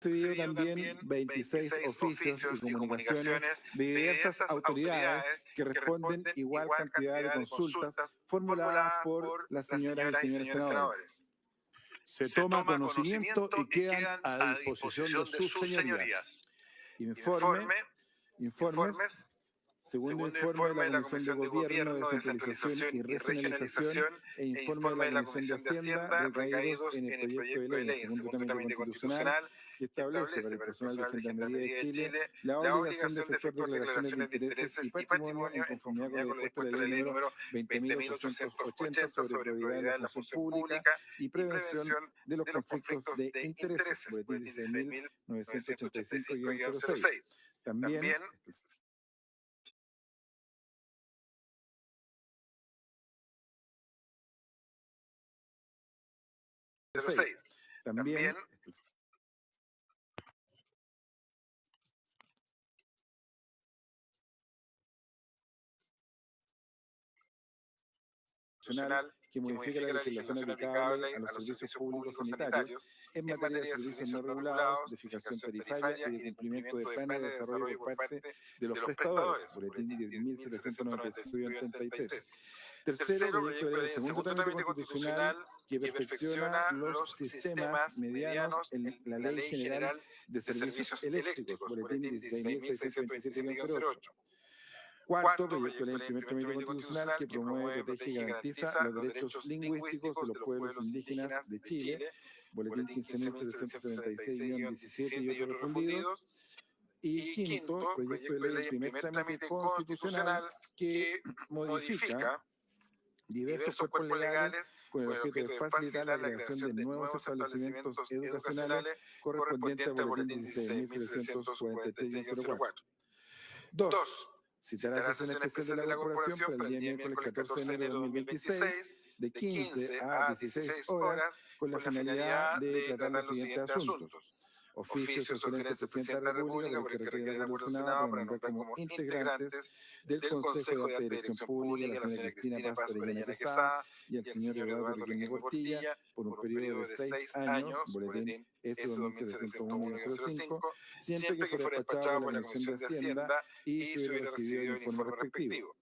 recibido también 26 oficios y comunicaciones de diversas autoridades que responden igual cantidad de consultas formuladas por las señoras y señores senadores. Se toma conocimiento y quedan a disposición de sus señorías. Informes. Segundo informe de la Comisión de Gobierno, Descentralización y Regionalización e informe de la Comisión de Hacienda recaídos en el proyecto de ley en segundo trámite constitucional que establece para el personal de Gendarmería de Chile la obligación de efectuar declaraciones de intereses y patrimonio en conformidad con lo dispuesto de la ley número 20.880 sobre probidad de la función pública y prevención de los conflictos de intereses, boletín 16.985-06. También También que modifica la legislación aplicable a los servicios públicos sanitarios en materia de servicios no regulados, de fijación tarifaria y de cumplimiento de planes de desarrollo por parte de los prestadores, boletín 10.795-83. Tercero, proyecto de ley de segundo trámite constitucional que perfecciona los sistemas medianos en la Ley General de Servicios Eléctricos, boletín 16.627-08. Cuarto, proyecto de ley en primer trámite constitucional que promueve, protege y garantiza los derechos lingüísticos de los pueblos indígenas de Chile, boletín 15.776-17 y otros refundidos. Y quinto, proyecto de ley en primer trámite constitucional que modifica diversos cuerpos legales con el objeto de facilitar la creación de nuevos establecimientos educacionales correspondientes al boletín 16.743-04. 2. Citará la sesión especial de la Corporación para el día miércoles 14 de enero de 2026, de 15 a 16 horas, con la finalidad de tratar los siguientes asuntos. Oficio de su excelencia Presidenta de la República, porque requiere el acuerdo del Senado para nombrar como integrantes del Consejo de Alta Dirección Pública a la señora Cristina Paz Orellana Quesada y al señor Eduardo Riquelme Portilla por un periodo de 6 años, boletín S2701-05, siempre que fuera despachado por la Comisión de Hacienda y se hubiera recibido el informe respectivo.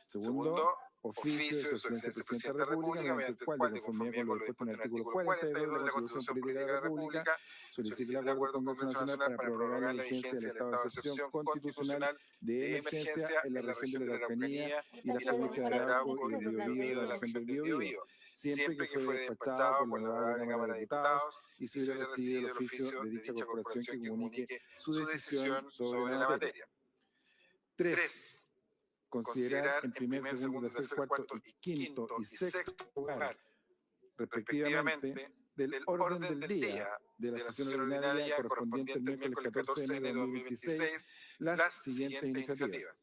Segundo, oficio de su excelencia Presidenta de la República, mediante el cual, de conformidad con lo dispuesto en el artículo 42 de la Constitución Política de la República, solicita el acuerdo del Congreso Nacional para prorrogar la vigencia del estado de excepción constitucional de emergencia en la región de la Araucanía y las provincias de Arauco y del Biobío de la región del Biobío, siempre que fuera despachado por la Honorable Cámara de Diputados y se hubiera recibido el oficio de dicha corporación que comunique su decisión sobre la materia. 3. Considerar en primer, segundo, tercer, cuarto y quinto y sexto lugar, respectivamente, del orden del día de la sesión ordinaria correspondiente el miércoles 14 de enero de 2026 las siguientes iniciativas.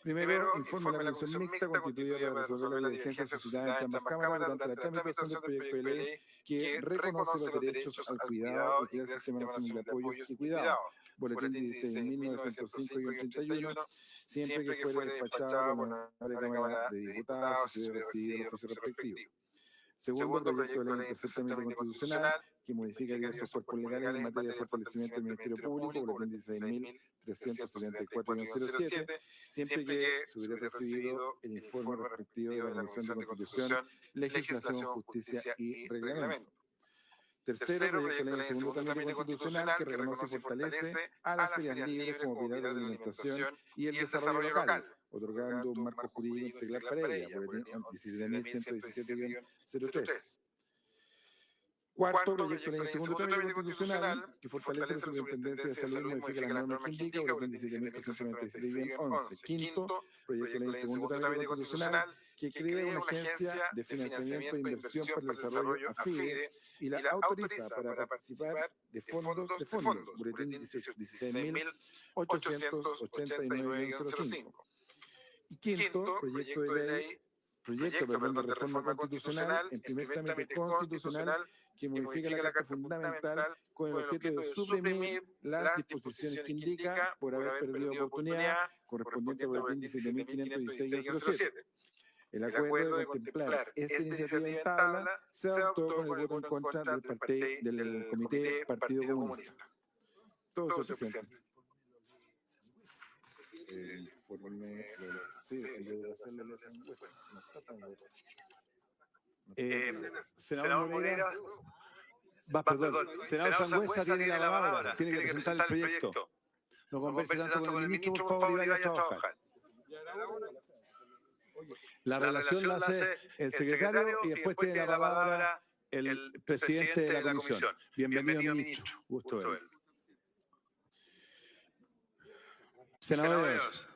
Primero, informe a la Comisión Mixta constituida para resolver la diligencia suscitada en ambas cámaras durante la tramitación del proyecto de ley que reconoce los derechos al cuidado y crea el Sistema Nacional de Apoyos y Cuidado, boletín 16.905-31, siempre que fuere despachado por la Cámara de Diputados y se hubiera recibido el oficio respectivo. Segundo, proyecto de ley en tercer trámite constitucional que modifica diversos cuerpos legales en materia de fortalecimiento del Ministerio Público, boletín 16.374-07, siempre que se hubiera recibido el informe respectivo de la Comisión de Constitución, Legislación, Justicia y Reglamento. Tercero, proyecto de ley en segundo trámite constitucional que reconoce y fortalece a las ferias libres como pilar de la alimentación y el desarrollo local, otorgando un marco jurídico integral para ella, boletín 17.117-03. Cuarto, proyecto de ley en segundo trámite constitucional que fortalece la Superintendencia de Salud y modifica las normas que indica, boletín 17.397-11. Quinto, proyecto de ley en segundo trámite constitucional que crea una agencia de financiamiento e inversión para el desarrollo AFIDE y la autoriza para participar de fondos, boletín 16.889-05. Y quinto, proyecto de reforma constitucional en primer trámite constitucional que modifica la Carta Fundamental con el objeto de suprimir las disposiciones que indica por haber perdido oportunidad correspondiente al boletín 17.516-07. El acuerdo de contemplar esta iniciativa en tabla se adoptó con el voto en contra del Comité Partido Comunista. Todo, señor presidente. El informe, sí, de Sangüesa. No está Sangüesa. Senador Moreira, senador Sangüesa tiene la palabra, tiene que presentar el proyecto. No converse tanto con el ministro, por favor, y vaya a trabajar. La relación la hace el secretario y después tiene la palabra el presidente de la comisión. Bienvenido, ministro. Gusto verlo. Senadores,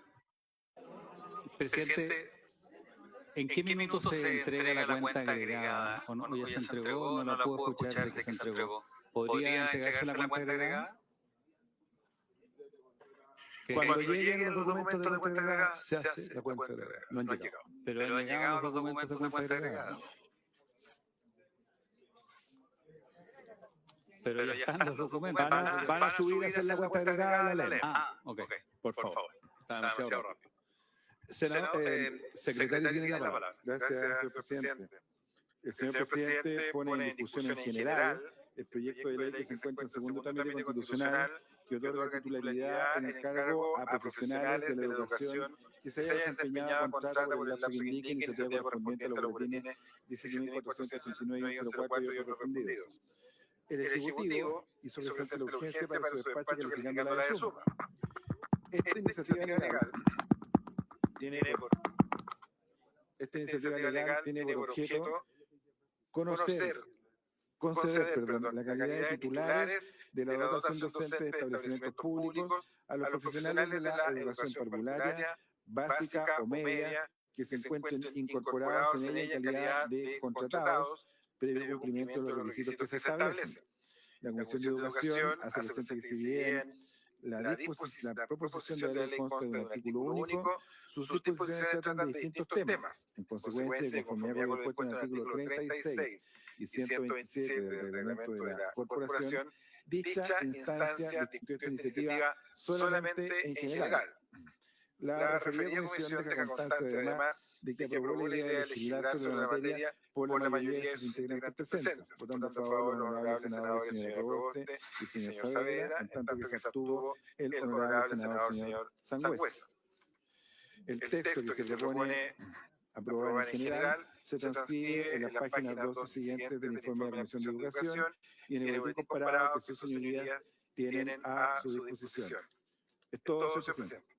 presidente, ¿en qué minuto se entrega la cuenta agregada? ¿O no, ya se entregó? No la puedo escuchar desde que se entregó. ¿Podría entregarse la cuenta agregada? Cuando lleguen los documentos de cuenta agregada, se hace la cuenta agregada. No han llegado. Pero han llegado los documentos de cuenta agregada. Pero ya están los documentos. Van a subir a hacer la cuenta agregada a la ley. Ok. Por favor. Está demasiado rápido. Secretario tiene la palabra. Gracias, señor presidente. El señor presidente pone en discusión en general el proyecto de ley que se encuentra en segundo trámite constitucional que otorga titularidad en el cargo a profesionales de la educación que se hayan desempeñado a contrato por el lapso que indique iniciativa correspondiente a los boletines 17.489 y 104 y otros refundidos. El Ejecutivo hizo presente la urgencia para su despacho calificándola de suma. Esta iniciativa legal tiene por objeto conceder la calidad de titulares de la dotación docente de establecimientos públicos a los profesionales de la educación parvularia, básica o media, que se encuentren incorporados en ella en calidad de contratados, previo cumplimiento de los requisitos que se establecen. La Comisión de Educación hace presente que si bien la proposición de ley consta de un artículo único, sus disposiciones tratan de distintos temas. En consecuencia, de conformidad con lo dispuesto en el artículo 36 y 127 del reglamento de la Corporación, dicha instancia discutió esta iniciativa solamente en general. La referida comisión deja constancia además de que aprobó la idea de legislar sobre la materia por la mayoría de sus integrantes presentes, votando a favor los honorables senadores señor Roboste y señor Saavedra, en tanto que se abstuvo el honorable senador señor Sangüesa. El texto que se propone aprobar en general se transcribe en las páginas 12 siguientes del informe de la Comisión de Educación y en el boletín comparado que sus señorías tienen a su disposición. Es todo, señor presidente.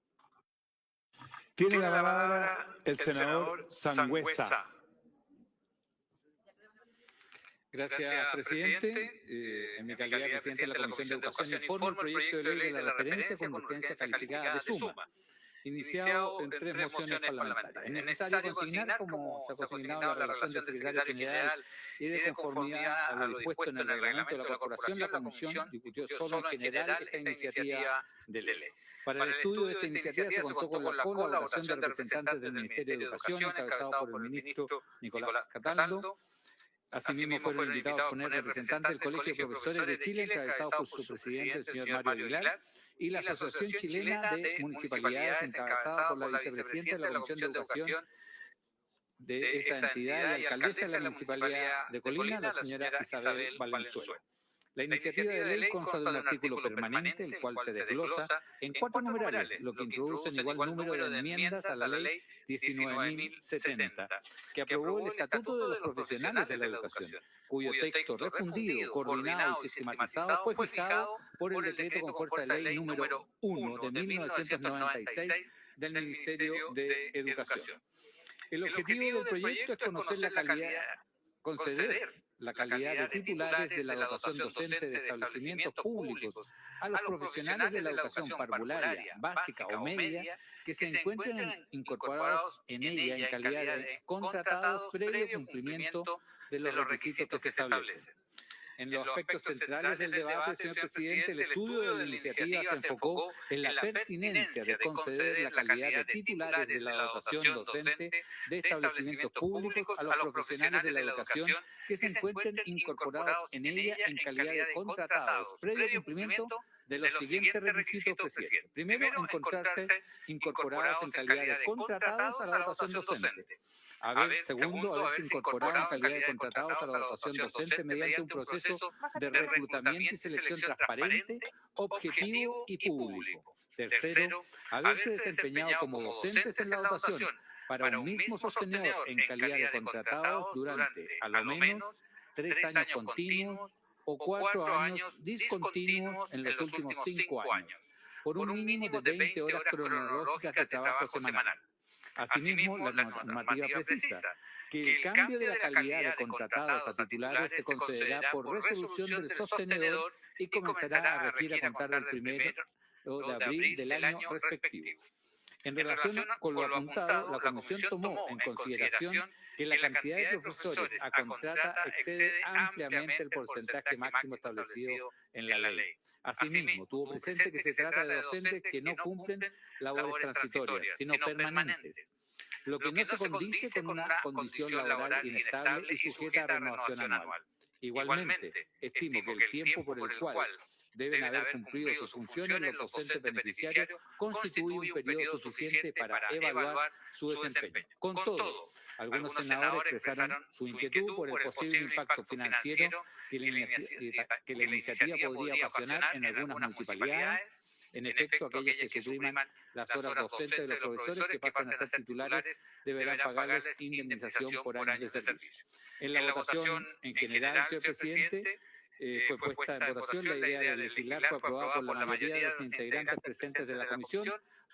Tiene la palabra el senador Sangüesa. Gracias, presidente. En mi calidad de presidente de la Comisión de Educación, informo el proyecto de ley de la referencia con urgencia calificada de suma, iniciado en 3 mociones parlamentarias. Es necesario consignar, como se ha consignado la relación del secretario general y de conformidad a lo dispuesto en el reglamento de la Corporación, la Comisión discutió solo en general esta iniciativa de ley. Para el estudio de esta iniciativa se contó con la colaboración de representantes del Ministerio de Educación, encabezado por el ministro Nicolás Cataldo. Asimismo, fueron invitados a poner representantes del Colegio de Profesores de Chile, encabezado por su presidente, el señor Mario Aguilar, y la Asociación Chilena de Municipalidades, encabezada por la vicepresidenta de la Comisión de Educación de esa entidad y alcaldesa de la Municipalidad de Colina, la señora Isabel Valenzuela. La iniciativa de ley consta de un artículo permanente, el cual se desglosa en 4 numerales, lo que introduce un igual número de enmiendas a la ley 19.070, que aprobó el Estatuto de los Profesionales de la Educación, cuyo texto refundido, coordinado y sistematizado fue fijado por el decreto con fuerza de ley número 1 de 1996 del Ministerio de Educación. El objetivo del proyecto es conceder la calidad de titulares de la dotación docente de establecimientos públicos a los profesionales de la educación parvularia, básica o media que se encuentren incorporados en ella en calidad de contratados previo cumplimiento de los requisitos que se establecen. En los aspectos centrales del debate, señor presidente, el estudio de la iniciativa se enfocó en la pertinencia de conceder la calidad de titulares de la dotación docente de establecimientos públicos a los profesionales de la educación que se encuentren incorporados en ella en calidad de contratados, previo cumplimiento de los siguientes requisitos, presidente. Primero, encontrarse incorporados en calidad de contratados a la dotación docente. Segundo, haberse incorporado en calidad de contratados a la dotación docente mediante un proceso de reclutamiento y selección transparente, objetivo y público. Tercero, haberse desempeñado como docentes en la dotación para un mismo sostenedor en calidad de contratados durante, a lo menos, 3 años continuos o 4 años discontinuos en los últimos 5 años, por un mínimo de 20 horas cronológicas de trabajo semanal. Asimismo, la normativa precisa que el cambio de la calidad de contratados a titulares se concederá por resolución del sostenedor y comenzará a regir a contar del 1 de abril del año respectivo. En relación con lo apuntado, la Comisión tomó en consideración que la cantidad de profesores a contrata excede ampliamente el porcentaje máximo establecido en la ley. Asimismo, tuvo presente que se trata de docentes que no cumplen labores transitorias, sino permanentes, lo que no se condice con una condición laboral inestable y sujeta a renovación anual. Igualmente, estimo que el tiempo por el cual deben haber cumplido sus funciones los docentes beneficiarios constituye un periodo suficiente para evaluar su desempeño. Con todo, algunos senadores expresaron su inquietud por el posible impacto financiero que la iniciativa podría ocasionar en algunas municipalidades. En efecto, aquellas que supriman las horas docentes de los profesores que pasan a ser titulares deberán pagarles indemnización por años de servicio. En la votación en general, señor presidente, fue puesta en votación la idea de legislar, fue aprobada por la mayoría de los integrantes presentes de la comisión.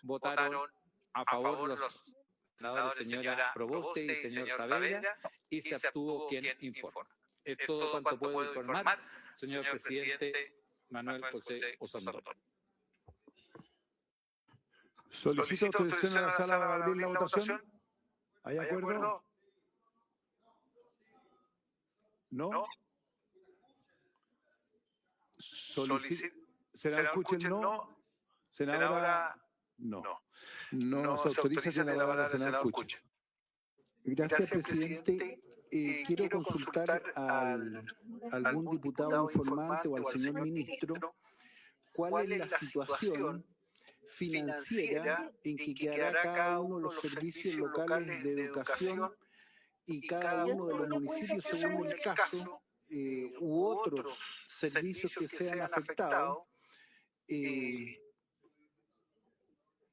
Votaron a favor los senadores señora Proboste y señor Saavedra, y se abstuvo quien informa. Es todo cuanto puedo informar, señor presidente Manuel José Osondo. Solicito autorización a la sala para abrir la votación. ¿Hay acuerdo? ¿No? Senador Kuchel, no. Senadora, no. No se autoriza que la palabra del senador Kuchel. Gracias, presidente. Quiero consultar a algún diputado informante o al señor ministro cuál es la situación financiera en que quedará cada uno de los servicios locales de educación y cada uno de los municipios según el caso u otros servicios que sean afectados.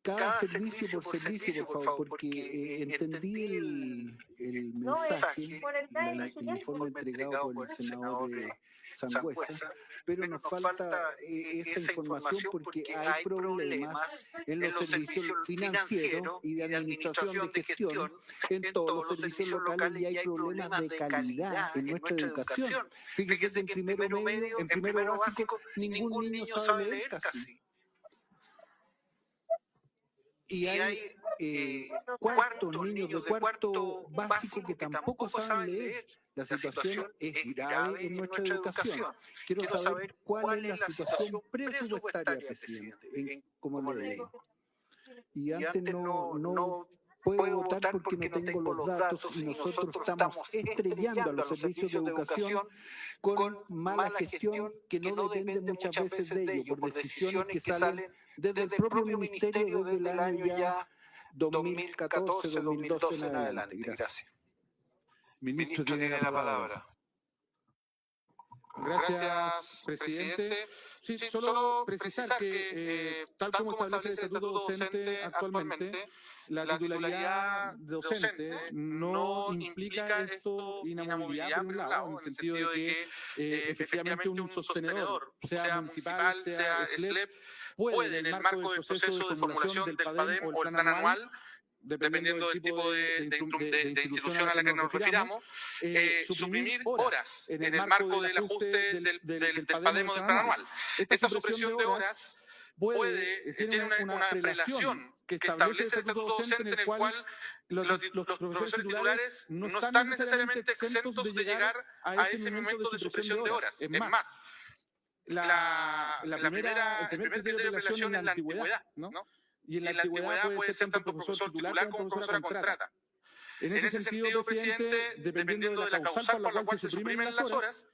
Cada servicio por servicio, por favor, porque entendí el mensaje, el informe entregado por el senador de Sangüesa, pero nos falta esa información porque hay problemas en los servicios financieros y de administración de gestión en todos los servicios locales y hay problemas de calidad en nuestra educación. Fíjese que en primero básico, ningún niño sabe leer casi. Y hay niños de cuarto básico que tampoco saben leer. La situación es grave en nuestra educación. Quiero saber cuál es la situación presupuestaria, presidente, como le digo. Y antes no puedo votar porque no tengo los datos y nosotros estamos estrellando a los servicios de educación con mala gestión que no depende muchas veces de ellos, por decisiones que salen desde el propio ministerio desde el año ya 2014, 2012 en adelante. Gracias. Ministro tiene la palabra. Gracias, presidente. Sí, solo precisar que, tal como establece el Estatuto Docente actualmente, la titularidad docente no implica esto inamovilidad por un lado, en el sentido de que efectivamente un sostenedor, sea municipal, sea SLEP, puede, en el marco del proceso de formulación del PADEM o el plan anual, dependiendo del tipo de institución a la que nos refiramos, suprimir horas en el marco del ajuste del PADEM o del plan anual. Esta supresión de horas tiene una prelación que establece el Estatuto Docente en el cual los profesores titulares no están necesariamente exentos de llegar a ese momento de supresión de horas. Es más, el primer criterio de prelación es la antigüedad, ¿no? Y en la antigüedad puede ser tanto profesor titular como profesora contrata. En ese sentido, presidente, dependiendo de la causal por la cual se suprimen las horas,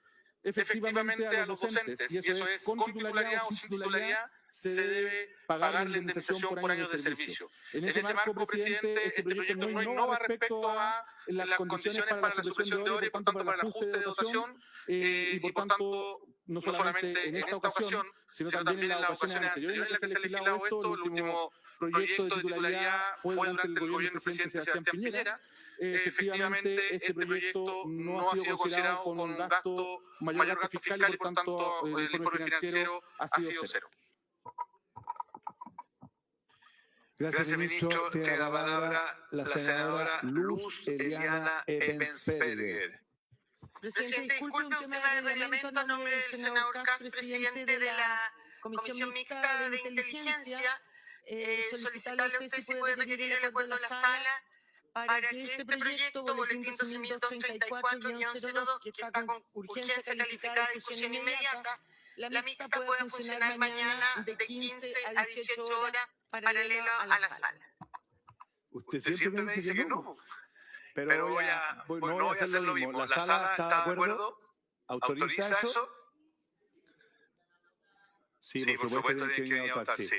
efectivamente a los docentes, y eso es con titularidad o sin titularidad, se debe pagar la indemnización por años de servicio. En ese marco, presidente, este proyecto no innova respecto a las condiciones para la supresión de horas y por tanto para el ajuste de dotación, y por tanto, no solamente en esta ocasión, sino también en las ocasiones anteriores en las que se ha legislado esto. El último proyecto de titularidad fue durante el gobierno del presidente Sebastián Piñera. Efectivamente, este proyecto no ha sido considerado con un mayor gasto fiscal y por tanto el informe financiero ha sido cero. Gracias, ministro. Tiene la palabra la senadora Luz Eliana Ebensperger. Presidente, disculpe un tema de reglamento a nombre del senador Kass, presidente de la Comisión Mixta de Inteligencia. Solicitarle a usted si puede retirar el acuerdo a la sala para que este proyecto, Boletín 12.234-02, que está con urgencia calificada de discusión inmediata, la mixta pueda funcionar mañana de 15 a 18 horas paralelo a la sala. Usted siempre me dice que no. Pero no voy a hacer lo mismo. ¿La sala está de acuerdo? ¿Autoriza eso? Sí, por supuesto tiene que votar, sí.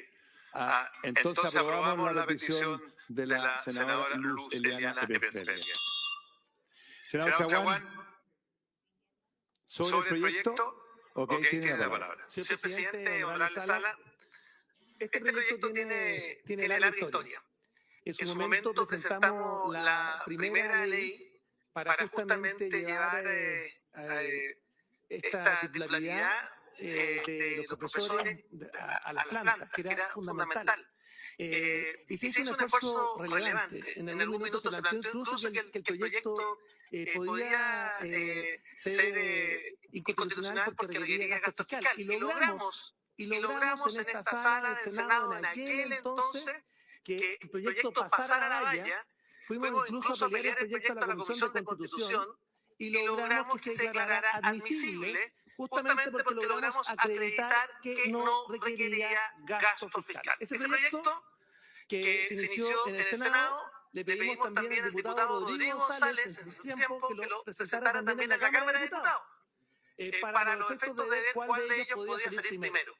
Entonces aprobamos la petición de la senadora Luz Eliana Ebensperger. Senador Chaguán, ¿sobre el proyecto? Ok, tiene la palabra. Señor presidente, honorable sala, este proyecto tiene larga historia. En su momento presentamos la primera ley para justamente llevar esta titularidad de los profesores a las plantas, que era fundamental. Y se hizo un esfuerzo relevante. En algún minuto se planteó incluso que el proyecto podía ser inconstitucional porque requería gasto fiscal. Y logramos en esta sala del Senado en aquel entonces que el proyecto pasara a la valla. Fuimos incluso a pelear el proyecto a la Comisión de Constitución y logramos que se declarara admisible, justamente porque logramos acreditar que no requeriría gasto fiscal. Ese proyecto que se inició en el Senado, le pedimos también al diputado Rodrigo González en su tiempo que lo presentara también en la Cámara de Diputados, para los efectos de ver cuál de ellos podía salir primero.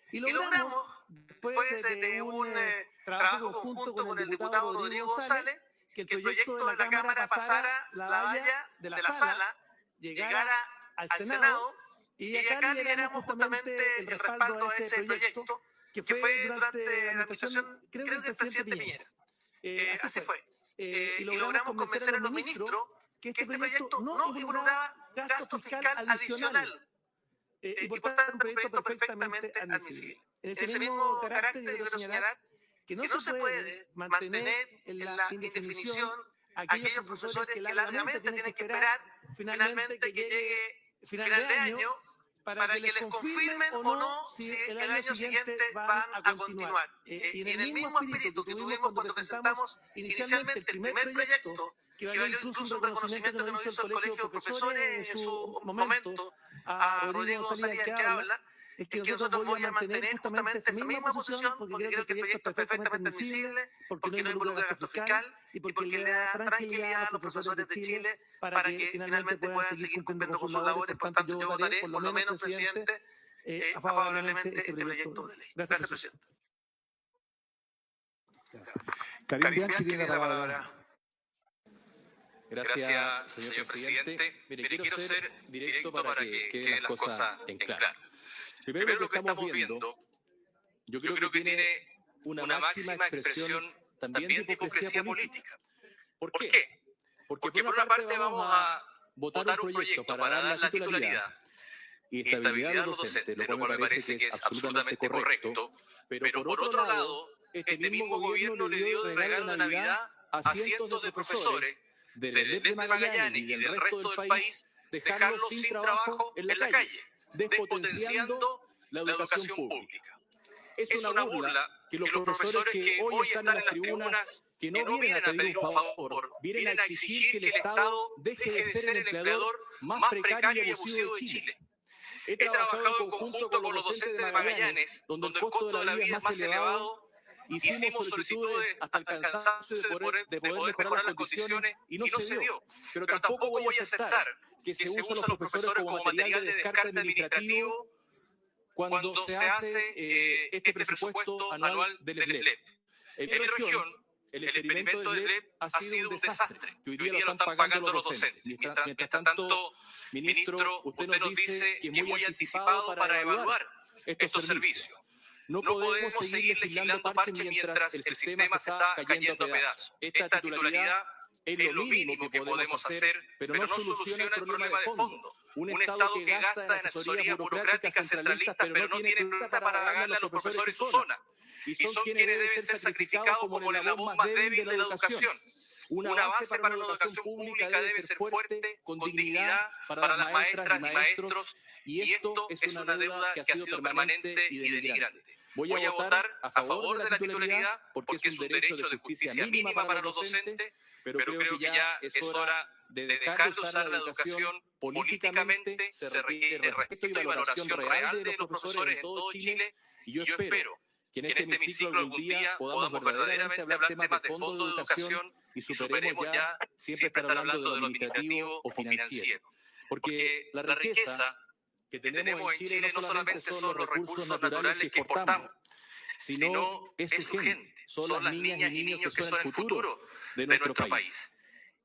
Y logramos, después de un trabajo conjunto con el diputado Rodrigo González, que el proyecto de la Cámara pasara la valla de la sala, llegara al Senado, y acá lideramos justamente el respaldo a ese proyecto, que fue durante la administración, creo que del presidente Piñera. Así fue. Y logramos convencer a los ministros que este proyecto no involucraba gasto fiscal adicional, y por tanto un proyecto perfectamente admisible. En ese mismo carácter, yo quiero señalar que no se puede mantener en la indefinición aquellos profesores que largamente tienen que esperar finalmente que llegue final de año para que les confirmen o no si el año siguiente van a continuar. Y en el mismo espíritu que tuvimos cuando presentamos inicialmente el primer proyecto, que valió incluso un reconocimiento que nos hizo el Colegio de Profesores en su momento a Rodrigo González que habla, es que nosotros vamos a mantener justamente esa misma posición porque creo que el proyecto es perfectamente admisible, porque no involucra gasto fiscal y porque le da tranquilidad a los profesores de Chile para que finalmente puedan seguir cumpliendo con sus labores. Por tanto, yo votaré, por lo menos, presidente, favorablemente este proyecto de ley. Gracias, presidente. Karim Bianchi tiene la palabra. Gracias, señor presidente. Mire, quiero ser directo para que queden las cosas en claro. Primero, lo que estamos viendo, yo creo que tiene una máxima expresión también de hipocresía política. ¿Por qué? Porque por una parte vamos a votar un proyecto para dar la titularidad y estabilidad a los docentes, lo cual me parece que es absolutamente correcto, pero por otro lado, este mismo gobierno le dio de regalo de Navidad a cientos de profesores del ENEP de Magallanes y del resto del país, dejarlos sin trabajo en la calle, despotenciando la educación pública. Es una burla que los profesores que hoy están en las tribunas, que no vienen a pedir un favor, vienen a exigir que el Estado deje de ser el empleador más precario y abusivo de Chile. He trabajado en conjunto con los docentes de Magallanes, donde el costo de la vida es más elevado hicimos solicitudes hasta el cansancio de poder mejorar las condiciones y no se dio. Pero tampoco voy a aceptar que se usen los profesores como material de descarte administrativo cuando se hace este presupuesto anual del SLEP. En mi región, el experimento del SLEP ha sido un desastre, que hoy día lo están pagando los docentes. Mientras tanto, ministro, usted nos dice que es muy anticipado para evaluar estos servicios. No podemos seguir legislando parches mientras el sistema se está cayendo a pedazos. Esta titularidad es lo mínimo que podemos hacer, pero no soluciona el problema de fondo. Un Estado que gasta en asesorías burocráticas centralistas, pero no tiene plata para pagarle a los profesores de su zona. Y son quienes deben ser sacrificados como la voz más débil de la educación. Una base para una educación pública debe ser fuerte, con dignidad para las maestras y maestros, y esto es una deuda que ha sido permanente y denigrante. Voy a votar a favor de la titularidad porque es un derecho de justicia mínima para los docentes, pero creo que ya es hora de dejar de usar la educación políticamente. Se requiere respeto y valoración real de los profesores en todo Chile, y yo espero que en este hemiciclo algún día podamos verdaderamente hablar temas de fondo de educación y superemos ya siempre estar hablando de lo administrativo o financiero. Porque la riqueza que tenemos en Chile no solamente son los recursos naturales que exportamos, sino es su gente, son las niñas y niños que son el futuro de nuestro país.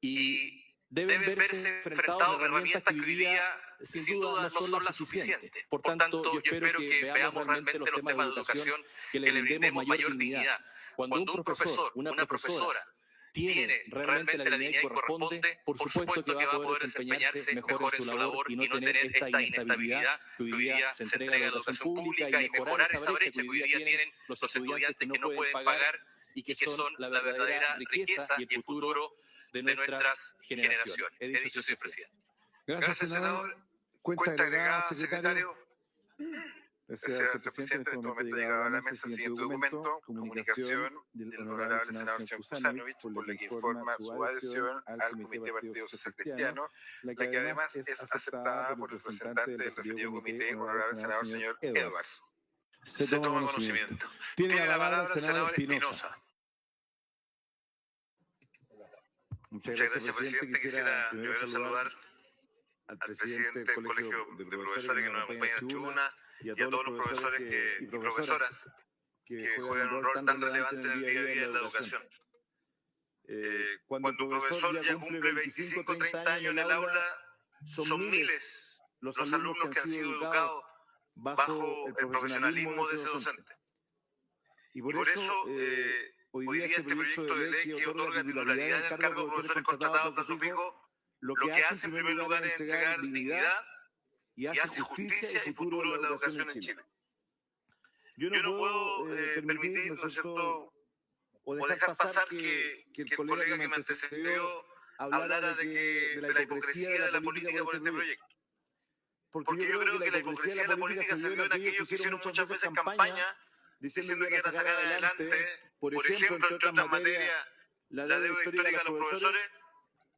Y deben verse enfrentados a herramientas que hoy día sin duda no son las suficientes. Por tanto, yo espero que veamos realmente los temas de educación, que le brindemos mayor dignidad. Cuando un profesor, una profesora, tiene realmente la dignidad que corresponde, por supuesto que va a poder desempeñarse mejor en su labor y no tener esta inestabilidad que hoy día se entrega a la educación pública, y mejorar esa brecha que hoy día tienen los estudiantes que no pueden pagar y que son la verdadera riqueza y el futuro de nuestras generaciones. He dicho, señor presidente. Gracias, senador. Cuenta agregada, secretario. Gracias, presidente. En este momento llegaba a la mesa el siguiente documento: comunicación del honorable senador señor Kusanovich, por la que informa su adhesión al Comité de Partido Social Cristiano, la que además es aceptada por el representante del referido comité, el honorable senador señor Edwards. Se toma conocimiento. Tiene la palabra el senador Espinosa. Muchas gracias, presidente. Quisiera primero saludar al presidente del Colegio de Profesores que nos acompaña en tribuna y a todos los profesores y profesoras que juegan un rol tan relevante en el día a día de la educación. Cuando un profesor ya cumple 25 o 30 años en el aula, son miles los alumnos que han sido educados bajo el profesionalismo de ese docente. Y por eso, hoy día este proyecto de ley que otorga titularidad en el cargo de profesores contratados a plazo fijo, lo que hace en primer lugar es entregar dignidad y hace justicia y futuro de la educación en Chile. Yo no puedo permitir, ¿no es cierto?, o dejar pasar que el colega que me antecedió hablara de la hipocresía de la política por este proyecto. Porque yo creo que la hipocresía de la política se vio en aquellos que hicieron muchas veces campaña diciendo que iban a sacar adelante, por ejemplo, entre otras materias, la deuda histórica de los profesores,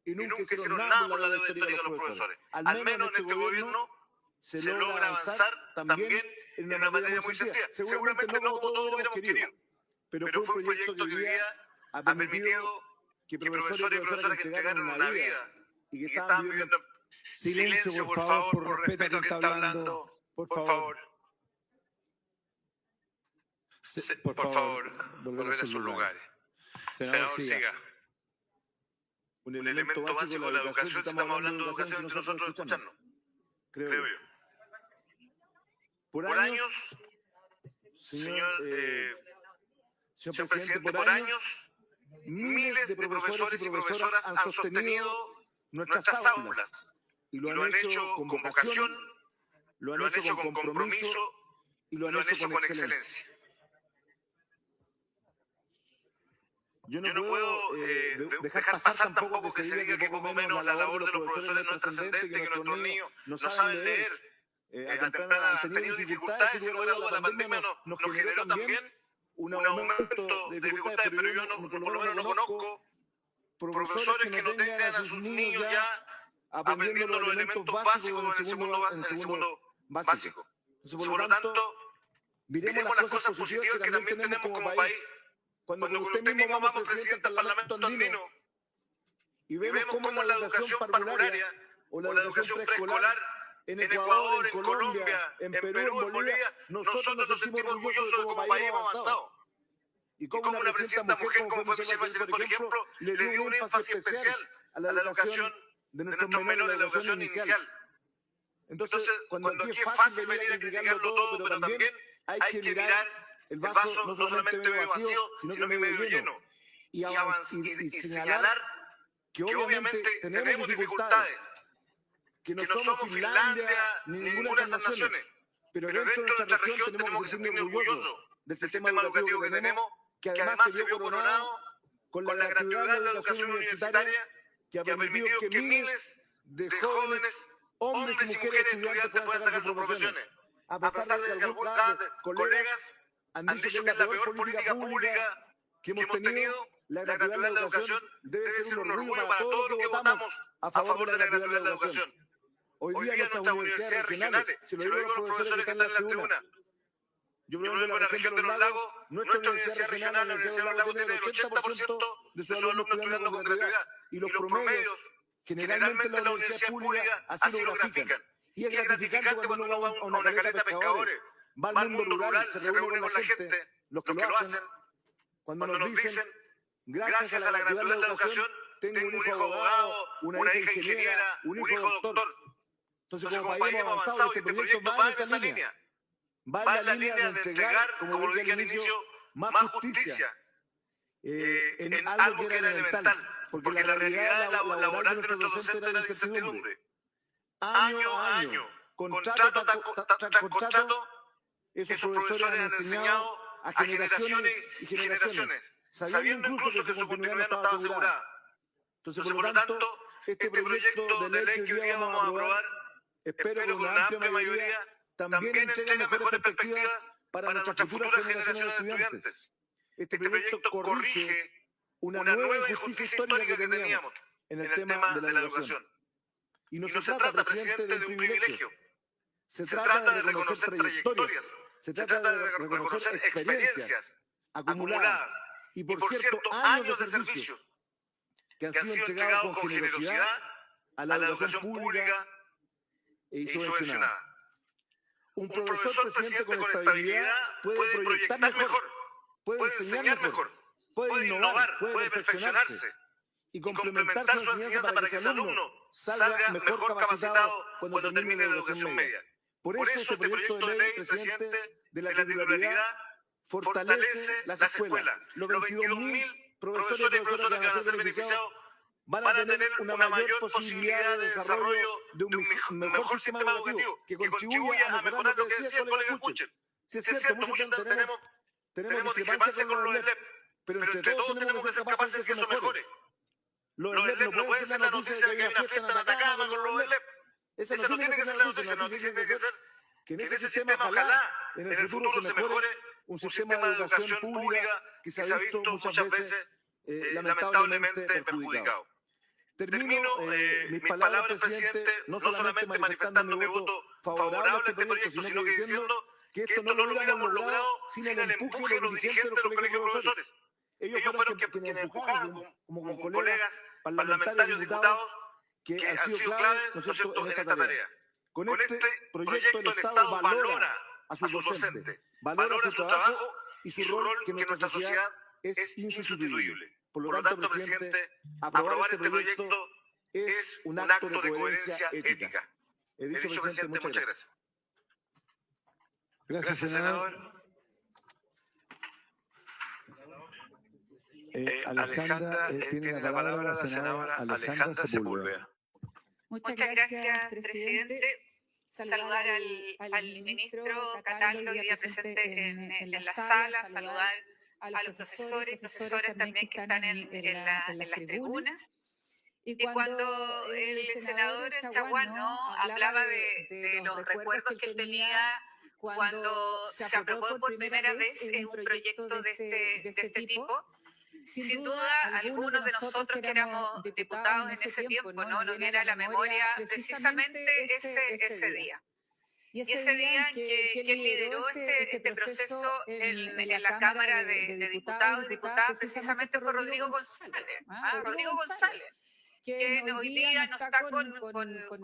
y nunca hicieron nada por la deuda histórica de los profesores. Al menos en este gobierno se logra avanzar también en una materia muy sencilla. Seguramente no como todos hubiéramos querido, pero fue un proyecto que hoy día ha permitido que profesores y profesoras que entregaron una vida y que estaban viviendo... Silencio, por favor, por respeto a quien está hablando. Por favor. Por favor, volver a sus lugares. Senador, siga. Un elemento básico de la educación, si estamos hablando de educación entre nosotros escuchando. Creo yo. Por años, señor presidente, por años, miles de profesores y profesoras han sostenido nuestras aulas. Y lo han hecho con vocación, lo han hecho con compromiso y lo han hecho con excelencia. Yo no puedo dejar pasar tampoco que se diga que poco menos la labor de los profesores no es trascendente, que nuestros niños no saben leer, han tenido dificultades, y sin lugar a dudas la pandemia nos generó también un aumento de dificultades, pero yo por lo menos no conozco profesores que no tengan a sus niños ya aprendiendo los elementos básicos en el segundo básico. Entonces, por lo tanto, miremos las cosas positivas que también tenemos como país Cuando con usted mismo vamos, presidente, al Parlamento andino y vemos cómo la educación parvularia o la educación preescolar en Ecuador, en Colombia, en Perú, en Bolivia, nosotros nos sentimos orgullosos de como país hemos avanzado. Y como una presidenta mujer como fue Michelle Bachelet, por ejemplo, le dio un énfasis especial a la educación de nuestros menores, la educación inicial. Entonces, cuando aquí es fácil venir a criticarlo todo, pero también hay que mirar el vaso no solamente medio vacío, sino que medio lleno. Y señalar que obviamente tenemos dificultades, que no somos Finlandia ni ninguna de esas naciones, pero dentro de nuestra región tenemos que sentirnos orgullosos del sistema educativo que tenemos, que además se vio coronado con la gratuidad de la educación universitaria, que ha permitido que miles de jóvenes, hombres y mujeres estudiantes puedan sacar sus profesiones, a pesar de que algunos colegas han dicho que es la peor política pública que hemos tenido. La gratuidad de la educación debe ser un orgullo para todos los que votamos a favor de la gratuidad de la educación. Hoy día nuestras universidades regionales, se lo digo a los profesores que están en la tribuna, yo vengo de la región de los lagos, nuestra universidad regional, la Universidad de los Lagos, tiene el 80% de sus alumnos estudiando con gratuidad. Y los promedios, generalmente la universidad pública así lo grafican. Y es gratificante cuando uno va a una caleta de pescadores, va al mundo rural, se reúne con la gente, los que lo hacen, cuando nos dicen, gracias a la gratuidad de la educación, tengo un hijo abogado, una hija ingeniera, un hijo doctor. Entonces, como país hemos avanzado y este proyecto va en esa línea. Va en la línea de entregar, como lo dije al inicio, más justicia en algo que era elemental. Porque la realidad laboral de nuestros docentes era de incertidumbre. Año a año, contrato tras contrato, esos profesores han enseñado a generaciones y generaciones, sabiendo incluso que su continuidad no estaba asegurada. Entonces, por lo tanto, este proyecto de ley que hoy día vamos a aprobar, espero que con una amplia mayoría también entregue mejores perspectivas para nuestras futuras generaciones de estudiantes. Este proyecto corrige una nueva injusticia histórica que teníamos en el tema de la educación. Y no se trata, presidente, de un privilegio. Se trata de reconocer trayectorias, se trata de reconocer experiencias acumuladas y, por cierto, años de servicio que han sido entregados con generosidad a la educación pública y subvencionada. Un profesor, presidente, con estabilidad puede proyectar mejor, puede enseñar mejor, puede innovar, puede perfeccionarse y complementar su enseñanza para que ese alumno salga mejor capacitado cuando termine la educación media. Por eso este proyecto de ley, presidente, de la titularidad fortalece las escuelas. Los 22.000 profesores y profesoras que van a ser beneficiados van a tener una mayor posibilidad de desarrollo de un mejor sistema educativo que contribuya a mejorar lo que decía el colega Kuchel. Si es cierto, muchos tenemos discrepancias con los LEP, pero entre todos tenemos que ser capaces de que eso mejore. Los LEP no pueden ser la noticia de que hay una fiesta en Atacama con los LEP. Esa no tiene que ser la noticia tiene que ser que en ese sistema, ojalá, en el futuro se mejore un sistema de educación pública que se ha visto muchas veces lamentablemente perjudicado. Termino mis palabras, presidente, no solamente manifestando mi voto favorable a este proyecto, sino que diciendo que esto no lo hubiéramos logrado sin el empuje de los dirigentes de los colegios de profesores. Ellos fueron quienes empujaron, como con colegas parlamentarios, diputados, que han sido claves, ¿no es cierto?, en esta tarea. Con este proyecto el Estado valora a sus docentes, valora su trabajo y su rol que en nuestra sociedad es insustituible. Por lo tanto, presidente, aprobar este proyecto es un acto de coherencia ética. He dicho, presidente, muchas gracias. Gracias, senador. Alejandra, tiene la palabra la senadora Alejandra Sepúlveda. Muchas gracias, presidente. Saludar al ministro Cataldo, hoy día presente en la sala, saludar a los profesores también que están en las tribunas. Y cuando el senador Chaguán, ¿no?, hablaba de los recuerdos que él tenía cuando se aprobó por primera vez un proyecto de este tipo, sin duda algunos de nosotros que éramos diputados en ese tiempo, ¿no?, nos viene a la memoria precisamente ese día. Y ese día en que él lideró este proceso en la Cámara de Diputados y Diputadas, precisamente fue Rodrigo González. Rodrigo González, quien hoy día no está con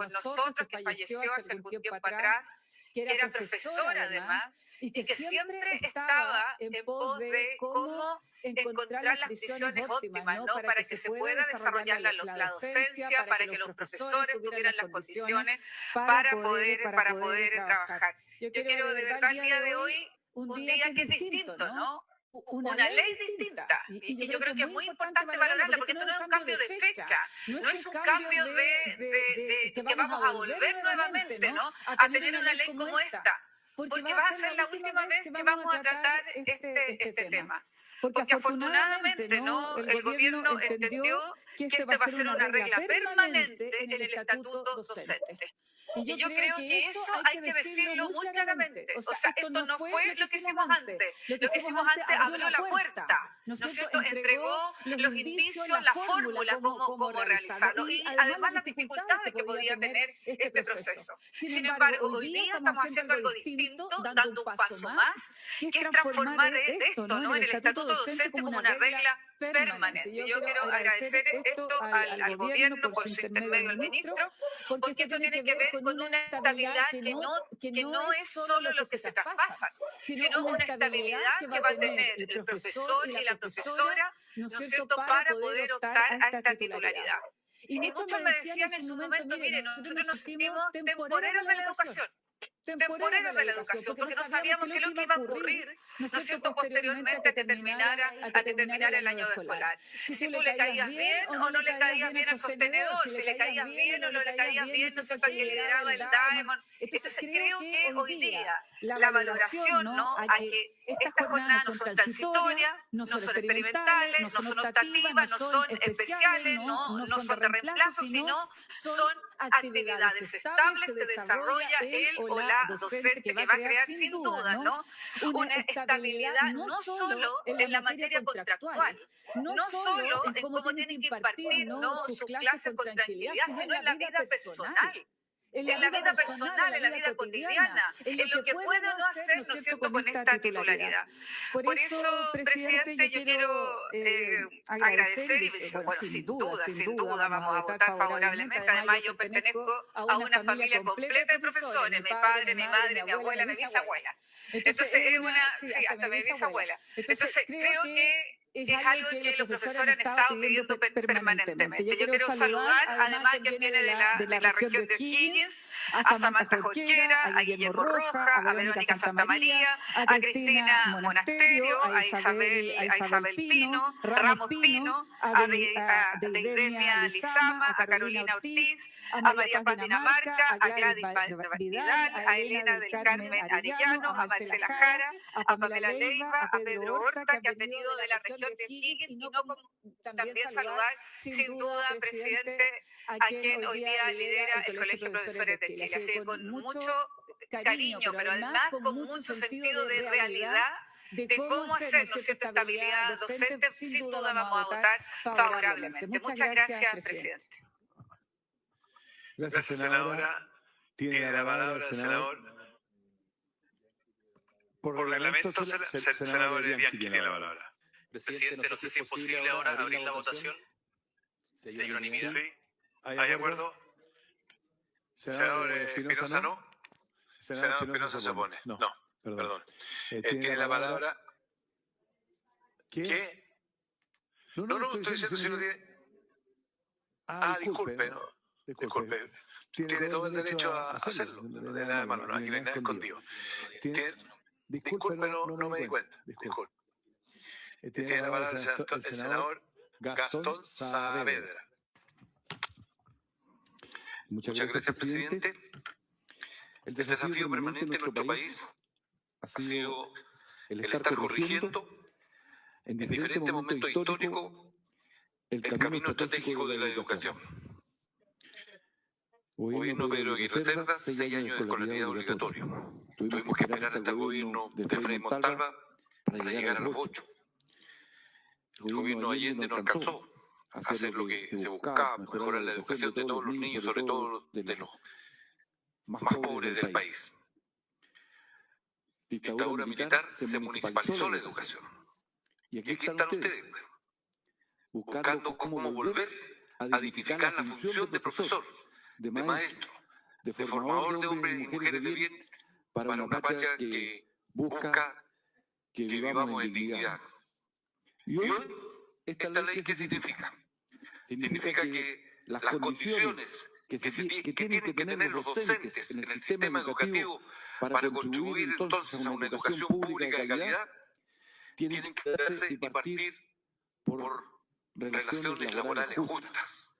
nosotros, que falleció hace algún tiempo atrás, que era profesor además, y que siempre estaba en pos de cómo encontrar las condiciones óptimas, ¿no? Para que se pueda desarrollar la docencia, para que los profesores tuvieran las condiciones para poder trabajar. Yo quiero de verdad el día de hoy, un día que es distinto, ¿no? Una ley distinta. Y yo creo que es muy importante valorarla, porque esto no es un cambio de fecha, no es un cambio de que vamos a volver nuevamente, ¿no? A tener una ley como esta, porque va a ser la última vez que vamos a tratar este tema. Porque afortunadamente, ¿no? El gobierno entendió que este va a ser una regla permanente en el estatuto docente. Y yo creo que eso hay que decirlo muy claramente. O sea, esto no fue lo que hicimos antes. Lo que hicimos antes abrió la puerta, ¿no es cierto? Entregó los indicios, la fórmula, cómo realizarlo. Y además las dificultades que podía tener este proceso. Sin embargo, hoy día estamos haciendo algo distinto, dando un paso más, que es transformar esto, ¿no? En el estatuto docente como una regla permanente. Yo quiero agradecer esto al gobierno por su intermedio, al ministro, porque esto tiene que ver con una estabilidad que no es solo lo que se traspasa, sino una estabilidad que va a tener el profesor y la profesora, ¿no es cierto?, para poder optar a esta titularidad. Y muchos me decían en su momento, mire, nosotros nos sentimos temporeros de la educación. Temporeros de la educación, porque no sabíamos qué es lo que iba a ocurrir, ¿no es cierto?, posteriormente a que terminara el año escolar. Si tú le caías bien o no le caías bien al sostenedor, si le caías bien o no le caías bien, ¿no es cierto?, al que lideraba el Diamond. Entonces creo que hoy día la valoración, ¿no?, a que estas jornadas no son transitorias, no son experimentales, no son optativas, no son especiales, no son de reemplazo, sino son actividades estables que desarrolla él o la docente que va a crear sin duda, ¿no?, una estabilidad no solo en la materia contractual, no solo en cómo tienen que impartir, ¿no?, sus clases con tranquilidad, sino en la vida personal. En la vida personal, en la vida cotidiana, en lo que puede o no hacer, ¿no es cierto?, con esta titularidad. Por eso, presidente, yo quiero agradecer, y bueno, sin duda, vamos a votar favorablemente. Además, yo pertenezco a una familia completa de profesores, mi padre, mi madre, mi abuela, mi bisabuela. Entonces, es una, sí, hasta mi bisabuela. Entonces, creo que es algo que los profesores han estado pidiendo permanentemente. Yo quiero saludar, además, que viene de la región de O'Higgins, a Samantha Jorquera, a Guillermo Roja, a Verónica Santamaría, a Cristina Monasterio, a Isabel Pino, Ramos Pino, a Deidemia Lizama, a Carolina Ortiz, a María Paz Dinamarca, a Gladys Vidal, a Elena del Carmen Arellano, a Marcela Jara, a Pamela Leiva, a Pedro Horta, que han venido de la región de O'Higgins, y no como también saludar, sin duda, presidente, a quien hoy día lidera el Colegio de Profesores de Chile. Así que con mucho cariño, pero además con mucho sentido de realidad, de cómo hacer, ¿no es cierto?, estabilidad docente, sin duda vamos a votar favorablemente. Muchas gracias, presidente. Gracias, senadora. Tiene la palabra el senador. Por reglamento, senador Bianchi tiene la palabra. Presidente, no sé si es posible ahora abrir la votación. Si hay unanimidad. Sí. ¿Hay acuerdo? Senador Espinosa, ¿no? Senador Espinosa se opone. No, perdón. Tiene la palabra. ¿Qué? No, estoy diciendo si no tiene... disculpe, ¿no? Disculpe. Tiene todo el derecho a hacerlo. No hay nada de malo, aquí no hay nada escondido. Disculpe, no me di cuenta. Disculpe. Tiene la palabra el senador Gastón Saavedra. Muchas gracias, presidente. El desafío permanente en nuestro país ha sido el estar corrigiendo en diferentes momentos históricos el camino estratégico de la educación. Gobierno Pedro Aguirre Cerda, 6 años de escolaridad obligatoria. Tuvimos que esperar hasta el gobierno de Frei Montalva para llegar a los 8. El gobierno Allende no alcanzó a hacer lo que se buscaba, mejorar la educación de todos los niños, sobre todo de los más pobres del país. dictadura militar se municipalizó la educación. Y Y aquí están ustedes, buscando cómo volver a dignificar la función de profesor, de maestro, de formador de hombres y mujeres de bien para una patria que busca que vivamos en dignidad. Y hoy, esta ley, ¿qué significa? Significa que las condiciones que tienen que tener los docentes en el sistema educativo para contribuir entonces a una educación pública de calidad tienen que darse y partir por relaciones laborales justas,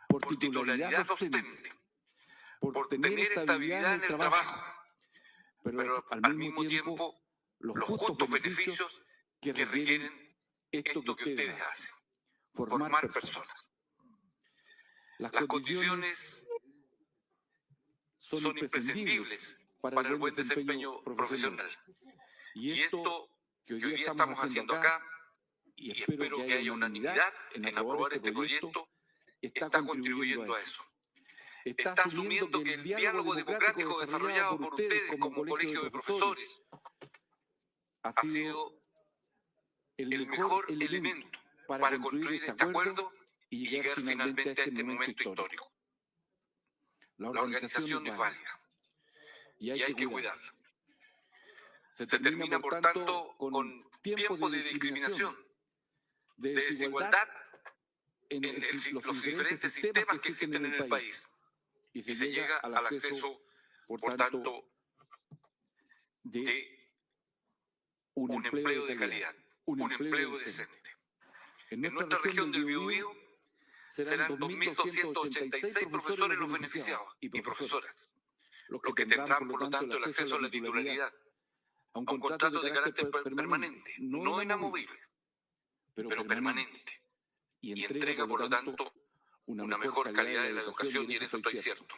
por titularidad docente, por tener estabilidad en el trabajo, pero al mismo tiempo los justos beneficios que requieren esto que ustedes hacen, formar personas. Las condiciones son imprescindibles para el buen desempeño profesional. Y esto que hoy día estamos haciendo acá, y espero que haya unanimidad en aprobar este proyecto, está contribuyendo a eso. Está asumiendo que el diálogo democrático desarrollado por ustedes como colegio de profesores ha sido el mejor elemento para construir este acuerdo y llegar finalmente a este momento histórico. La organización es válida y hay que cuidarla. Se termina, por tanto, con tiempos de discriminación, de desigualdad en los diferentes sistemas que existen en el país. Y se llega al acceso, por tanto, de un empleo de calidad, un empleo decente. En nuestra región del Biobío serán 2.286 profesores los beneficiados y profesoras, los que tendrán, por lo tanto, el acceso a la titularidad, a un contrato de carácter permanente, no inamovible, pero permanente, y entrega, por lo tanto, una mejor calidad de la educación, y en eso estoy cierto.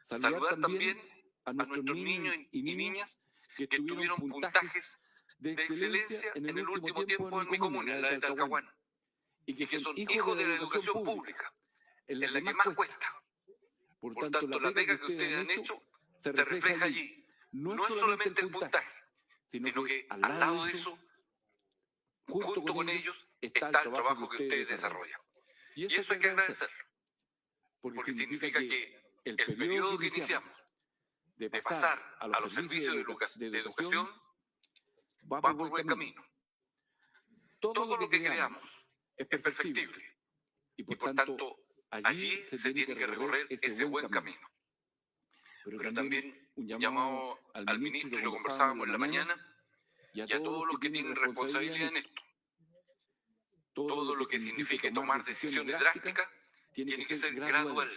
Saludar también a nuestros niños y niñas que tuvieron puntajes de excelencia en el último tiempo en mi comuna, en la de Talcahuano, y que son hijos de la educación pública, en la que más cuesta. Por tanto, la pega que ustedes han hecho se refleja allí. No es solamente el puntaje, sino que al lado de eso, junto con ellos, está el trabajo que ustedes desarrollan. Y eso hay que agradecerlo, porque significa que el periodo que iniciamos de pasar a los servicios de educación va por buen camino. Todo lo que creamos es perfectible y por tanto allí se tiene que recorrer ese buen camino. Pero también un llamado al ministro, y lo conversábamos en la mañana, y a todos los que tienen responsabilidad en esto. Todo lo que signifique tomar decisiones drásticas tiene que ser gradual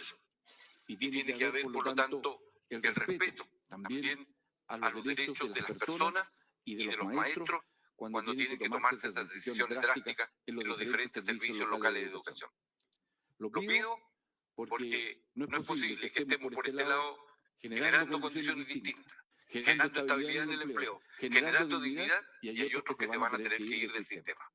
y tiene que haber, por lo tanto, el respeto también a los derechos de las personas y de los maestros cuando tienen que tomarse esas decisiones drásticas en los diferentes servicios locales de educación. Lo pido porque no es posible que estemos por este lado generando condiciones distintas, generando estabilidad en el empleo, generando dignidad, y hay otros que se van a tener que ir del sistema.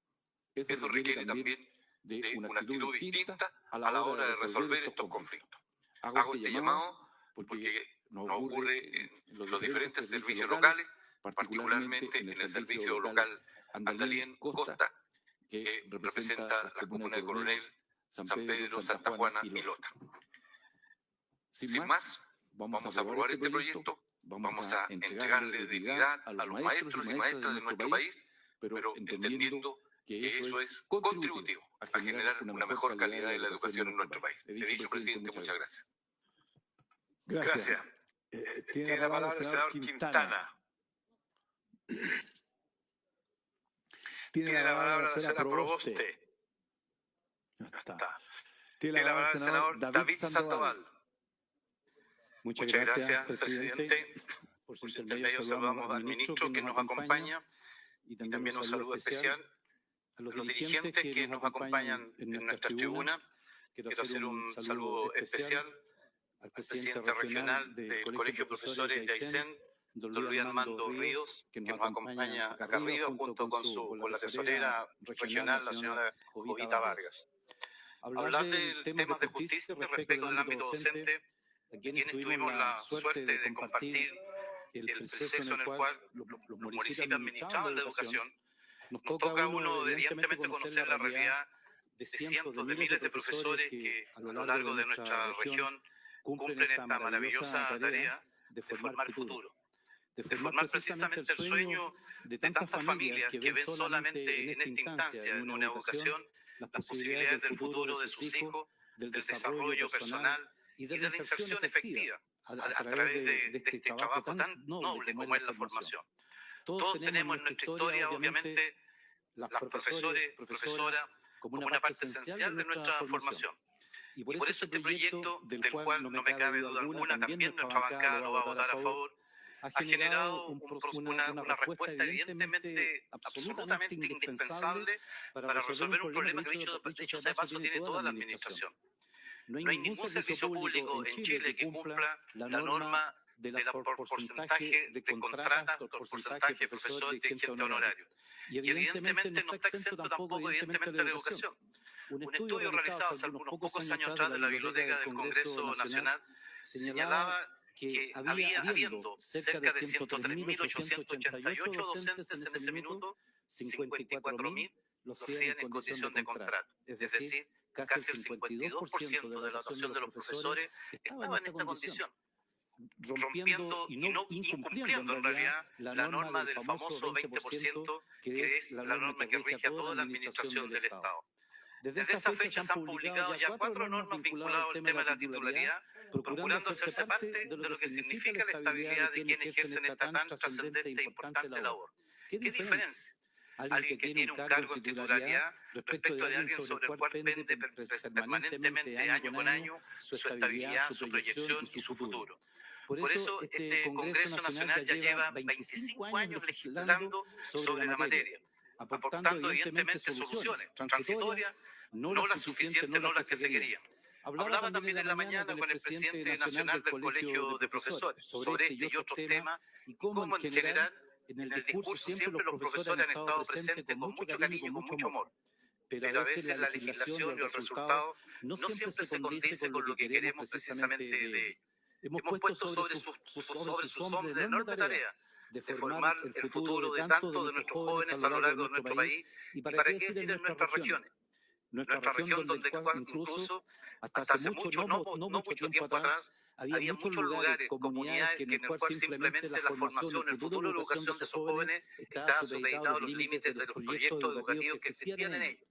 Eso requiere también de una actitud distinta a la hora de resolver estos conflictos. Hago este llamado porque nos ocurre en los diferentes servicios locales, particularmente en el servicio local Andalien Costa, que representa la comuna de Coronel, San Pedro, Santa Juana y Lota. Sin más, vamos a aprobar este proyecto, vamos a entregarle dignidad a los maestros y maestras de nuestro país, pero entendiendo que eso es contributivo a generar una mejor calidad de la educación en nuestro país. He dicho, presidente, muchas gracias. Gracias. Tiene la palabra el senador Quintana. Tiene la palabra la senadora Proboste. No está. Tiene la palabra el senador David Sandoval. Muchas gracias, presidente. Por su intermedio saludamos al ministro que nos acompaña y también un saludo especial a los dirigentes que nos acompañan en nuestra tribuna. Quiero hacer un saludo especial al presidente regional del Colegio de Profesores de Aysén, don Luis Armando Ríos, que nos acompaña acá arriba junto con la tesorera regional, la señora Jovita Vargas. Hablar del tema de justicia respecto del ámbito docente, quienes tuvimos la suerte de compartir el proceso en el cual los municipios administraban la educación, nos toca a uno evidentemente conocer la realidad de cientos de miles de profesores que a lo largo de nuestra región cumplen esta maravillosa tarea de formar el futuro, de formar precisamente el sueño de tantas familias que ven solamente en esta instancia, en una educación, las posibilidades del futuro de sus hijos, del desarrollo personal y de la inserción efectiva a través de este trabajo tan noble como es la formación. Todos tenemos en nuestra historia, obviamente, las profesores, profesoras, como una parte esencial de nuestra formación. Y por eso este proyecto, del cual no me cabe duda alguna, también nuestra bancada lo va a votar a favor, ha generado una respuesta evidentemente absolutamente indispensable para resolver un problema que, dicho sea de paso, tiene toda la administración. No hay ningún servicio público en Chile que cumpla la norma del porcentaje de contratas, por porcentaje de profesor y dirigente honorario. Y evidentemente no está exento tampoco, evidentemente, la educación. Un estudio realizado hace algunos pocos años atrás de la Biblioteca del Congreso Nacional señalaba que habiendo cerca de 103.888 docentes en ese minuto, 54.000 los hacían en condición de contrato. Es decir, casi el 52% de la dotación de los profesores estaba en esta condición, rompiendo y no incumpliendo en realidad la norma del famoso 20%, que es la norma que rige a toda la administración del Estado. Desde esa fecha se han publicado ya 4 normas vinculadas al tema de la titularidad, procurando hacerse parte de lo que significa la estabilidad de quienes ejercen esta tan trascendente e importante labor. ¿Qué diferencia alguien que tiene un cargo en titularidad respecto de alguien sobre el cual pende permanentemente, año con año, su estabilidad, su proyección y su futuro? Por eso este Congreso Nacional ya lleva 25 años legislando sobre la materia, aportando evidentemente soluciones transitorias, no las suficientes, no las que se querían. Hablaba también en la mañana con el presidente nacional del Colegio de Profesores sobre este y otros temas y cómo en general en el discurso siempre los profesores han estado presentes con mucho cariño y con mucho amor. Pero a veces la legislación y el resultado no siempre se condice con lo que queremos precisamente de ellos. Hemos puesto sobre sus hombros la enorme tarea de formar el futuro de tantos de nuestros jóvenes a lo largo de nuestro país y para qué decir en nuestras regiones. Nuestra región donde incluso hasta hace mucho, no mucho tiempo atrás, había muchos lugares, comunidades en el cual simplemente la formación, el futuro de la educación de esos jóvenes estaba supeditado a los límites de los proyectos educativos que existían en ellos.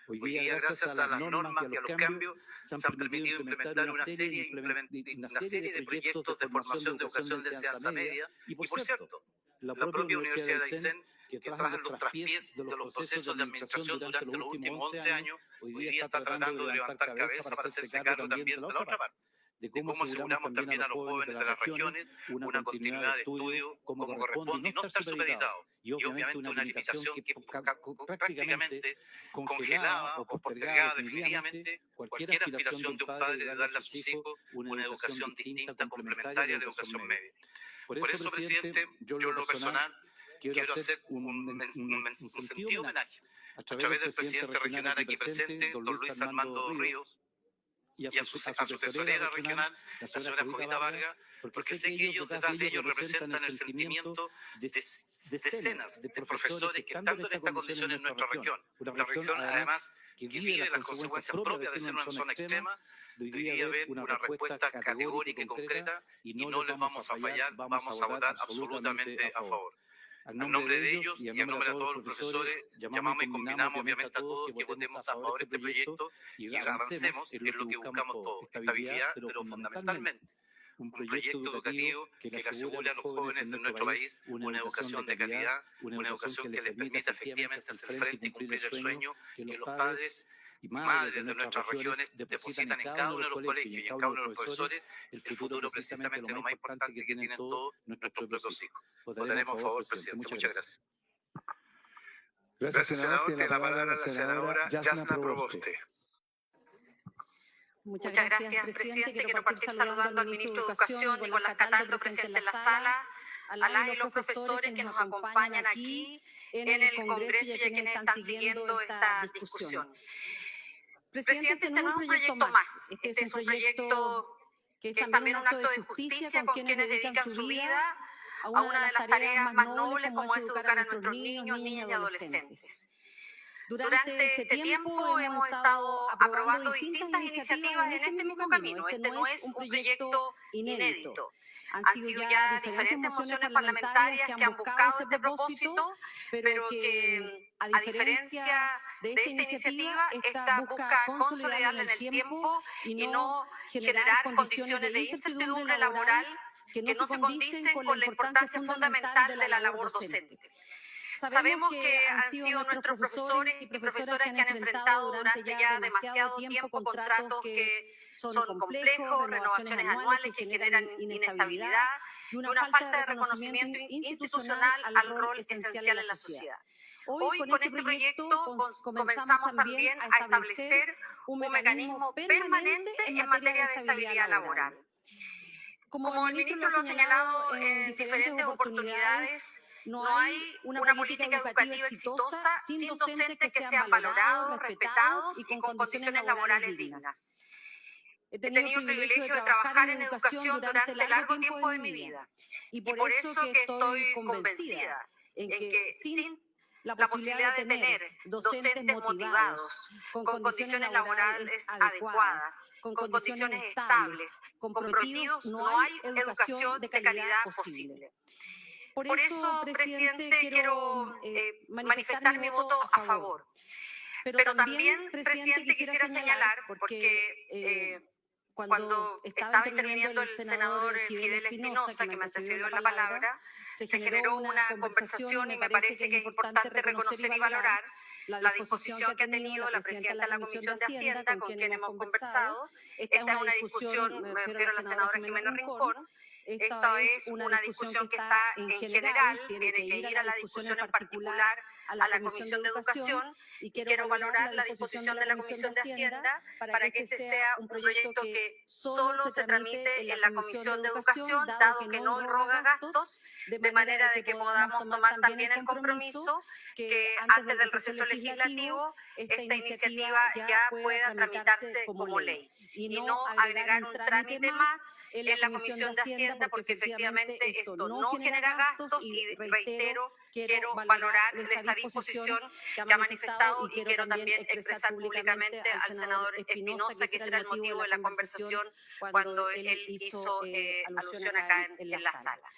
Hoy día, gracias a las normas y a los cambios, se han permitido implementar una serie de proyectos de formación de educación de enseñanza media. Y por cierto, la propia Universidad de Aysén, que tras los traspiés de los procesos de administración durante los últimos 11 años, hoy día está tratando de levantar cabeza para hacerse cargo también de la otra parte, de cómo aseguramos también a los jóvenes de las regiones una continuidad de estudio como corresponde y no estar supeditados. Y obviamente una limitación que prácticamente congelaba o postergaba definitivamente cualquier aspiración de un padre de darle a sus hijos una educación distinta, complementaria a la educación media. Por eso, presidente, yo en lo personal quiero hacer un sentido homenaje a través del presidente regional aquí presente, don Luis Armando Ríos, y a su tesorera regional, la señora Jovita Vargas, porque sé que ellos, detrás de ellos, representan el sentimiento de decenas de profesores que están en esta condición en nuestra región. Una región, además, que vive las consecuencias propias de ser una zona extrema, de hoy día ver una respuesta categórica y concreta, y no les vamos a fallar, vamos a votar absolutamente a favor. En nombre de ellos y en nombre de todos los profesores, llamamos y combinamos obviamente a todos que votemos a favor de este proyecto y avancemos en lo que buscamos todos, estabilidad, pero fundamentalmente un proyecto educativo que le asegure a los jóvenes de nuestro país una educación de calidad, una educación que les permita efectivamente hacer frente y cumplir el sueño que los padres y madres de nuestras regiones depositan en cada uno de los colegios y en cada uno de los profesores el futuro precisamente lo más importante que tienen todos nuestros propios hijos. Votaremos a favor, presidente. Muchas gracias. Gracias, senador. Tiene la palabra la senadora Jasna Proboste. Muchas gracias, presidente. Quiero partir saludando al ministro de Educación, Nicolás Cataldo, presente en la sala, a las y los profesores que nos acompañan aquí en el Congreso y a quienes están siguiendo esta discusión. Presidente, este no es un proyecto más, este es un proyecto que es también un acto de justicia con quienes dedican su vida a una de las tareas más nobles como es educar a nuestros niños, niñas y adolescentes. Durante este tiempo hemos estado aprobando distintas iniciativas en este mismo camino. Este no es un proyecto inédito. Han sido ya diferentes mociones parlamentarias que han buscado este propósito, pero que, a diferencia de esta iniciativa, esta busca consolidarla en el tiempo y no generar condiciones de incertidumbre laboral que no se condicen con la importancia fundamental de la labor docente. Sabemos que han sido nuestros profesores y profesoras que han enfrentado durante ya demasiado tiempo contratos que son complejos, renovaciones anuales que generan inestabilidad y una falta de reconocimiento institucional al rol esencial en la sociedad. Hoy, con este proyecto, comenzamos también a establecer un mecanismo permanente en materia de estabilidad laboral. Como el ministro lo ha señalado en diferentes oportunidades, no hay una política educativa exitosa sin docentes que sean valorados, respetados y con condiciones laborales dignas. He tenido el privilegio de trabajar en educación durante largo tiempo de mi vida y por eso que estoy convencida en que sin la posibilidad de tener docentes motivados, con condiciones laborales adecuadas, con condiciones estables, comprometidos, no hay educación de calidad posible. Por eso, presidente, quiero manifestar mi voto a favor. Pero también, presidente, quisiera señalar, porque cuando estaba interviniendo el senador Fidel Espinosa, que me antecedió en la palabra, se generó una conversación y me parece que es importante reconocer y valorar la disposición que ha tenido la presidenta de la Comisión de Hacienda, con quien hemos conversado. Esta es una discusión, me refiero a la senadora Jimena Rincón. Esta es una discusión que está en general, tiene que ir a la discusión en particular a la Comisión de Educación y quiero valorar la disposición de la Comisión de Hacienda para que este sea un proyecto que solo se tramite en la Comisión de Educación, dado que no irroga gastos, de manera de que podamos tomar también el compromiso que antes del receso legislativo esta iniciativa ya pueda tramitarse como ley y no agregar un trámite más en la Comisión de Hacienda, porque efectivamente esto no genera gastos y reitero, quiero valorar esa disposición que ha manifestado y quiero también expresar públicamente al senador Espinosa, que ese era el motivo de la conversación cuando él hizo alusión acá en la sala.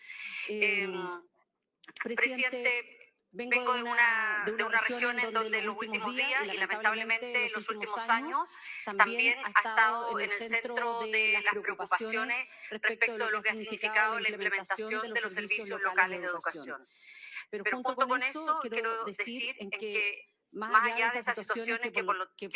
Presidente, vengo de una región en donde en los últimos días y lamentablemente en los últimos años también ha estado en el centro de las preocupaciones respecto de lo que ha significado la implementación de los servicios locales de educación. Pero junto con eso quiero decir en que más allá de esas situaciones que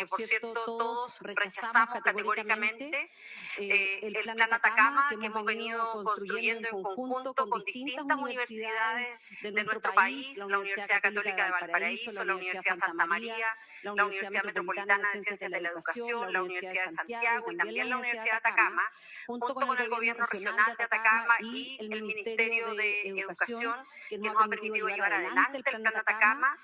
por cierto todos rechazamos categóricamente, el Plan Atacama que hemos venido construyendo en conjunto con distintas universidades de nuestro país, la Universidad Católica de Valparaíso, la Universidad Santa María, la Universidad Metropolitana de Ciencias de la Educación, la Universidad de Santiago y también la Universidad de Atacama, junto con el Gobierno Regional de Atacama y el Ministerio de Educación, que nos ha permitido llevar adelante el Plan Atacama.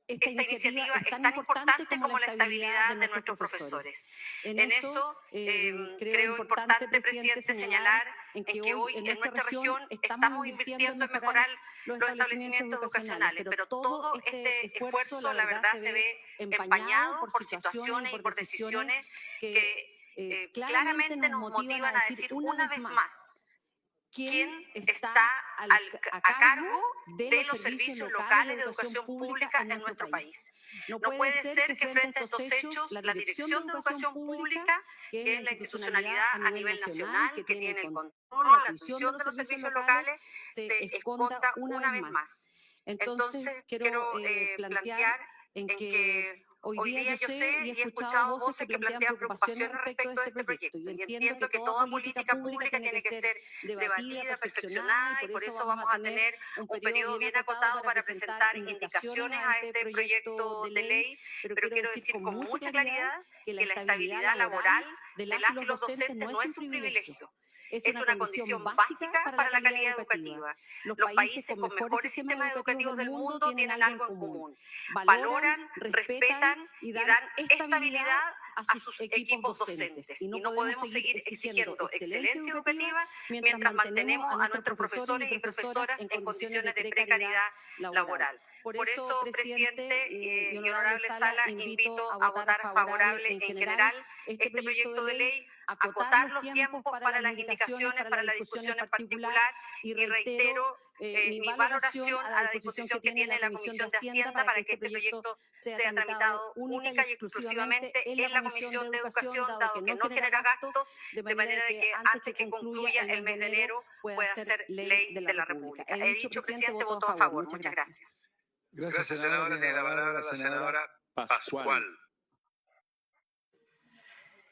Esta iniciativa es tan importante como la estabilidad de nuestros profesores. En eso creo importante, presidente, señalar en que hoy en nuestra región estamos invirtiendo en mejorar los establecimientos educacionales, pero todo este esfuerzo, la verdad, se ve empañado por situaciones y por decisiones que claramente nos motivan a decir una vez más quién está a cargo de los servicios locales de educación pública en nuestro país. No puede ser que frente a estos hechos la Dirección de Educación Pública, que es la institucionalidad a nivel nacional, que tiene el control, la atención de los servicios locales, se esconda una vez más. Entonces quiero plantear en que hoy día yo sé y he escuchado voces que plantean preocupaciones respecto de este proyecto y entiendo que toda política pública tiene que ser debatida, perfeccionada y por eso vamos a tener un periodo bien acotado para presentar indicaciones a este proyecto de ley, pero quiero decir con mucha claridad que la estabilidad laboral de las y los docentes no es un privilegio. Es una condición básica para la calidad educativa. Los países con mejores sistemas educativos del mundo tienen algo en común. Valoran, respetan y dan estabilidad a sus equipos docentes. Y no podemos seguir exigiendo excelencia educativa mientras mantenemos a nuestros profesores y profesoras en condiciones de precariedad laboral. Por eso, presidente y honorable sala, invito a votar favorable en general este proyecto de ley, acotar los tiempos para las indicaciones, para la discusión en particular, y reitero mi valoración a la disposición que tiene la Comisión de Hacienda para que este proyecto sea tramitado única y exclusivamente en la Comisión de Educación, dado que no genera gastos, de manera de que antes que concluya el mes de enero pueda ser ley de la República. He dicho, presidente, voto a favor. Muchas gracias. Gracias, senadora. Tiene la palabra la senadora Pascual.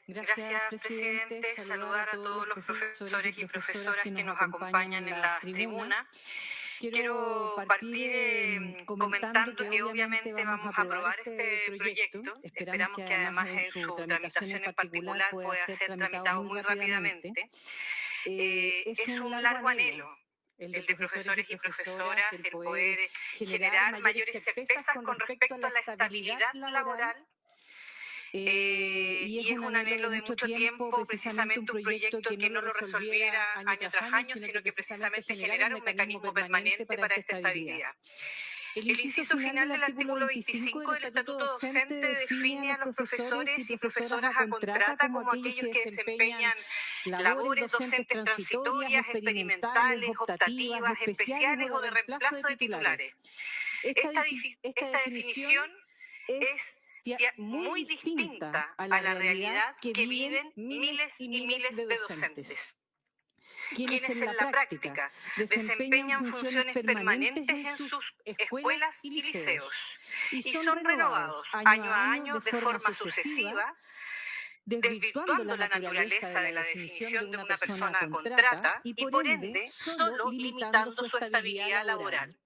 Gracias, presidente. Saludar a todos los profesores y profesoras que nos acompañan en la tribuna. Quiero partir comentando que obviamente vamos a aprobar este proyecto. Esperamos que además en su tramitación en particular pueda ser tramitado muy rápidamente. Es un largo anhelo el de profesores y profesoras, el poder generar mayores certezas con respecto a la estabilidad laboral. Y es un anhelo de mucho tiempo, precisamente un proyecto que no lo resolviera año tras año, sino que precisamente generara un mecanismo permanente para esta estabilidad. El inciso final del artículo 25 del Estatuto Docente define a los profesores y profesoras a contrata como aquellos que desempeñan labores docentes transitorias, experimentales, optativas, especiales o de reemplazo de titulares. Esta definición es muy distinta a la realidad que viven miles y miles de docentes, quienes en la práctica desempeñan funciones permanentes en sus escuelas y liceos y son renovados año a año de forma sucesiva, desvirtuando la naturaleza de la definición de una persona a contrata y por ende solo limitando su estabilidad laboral.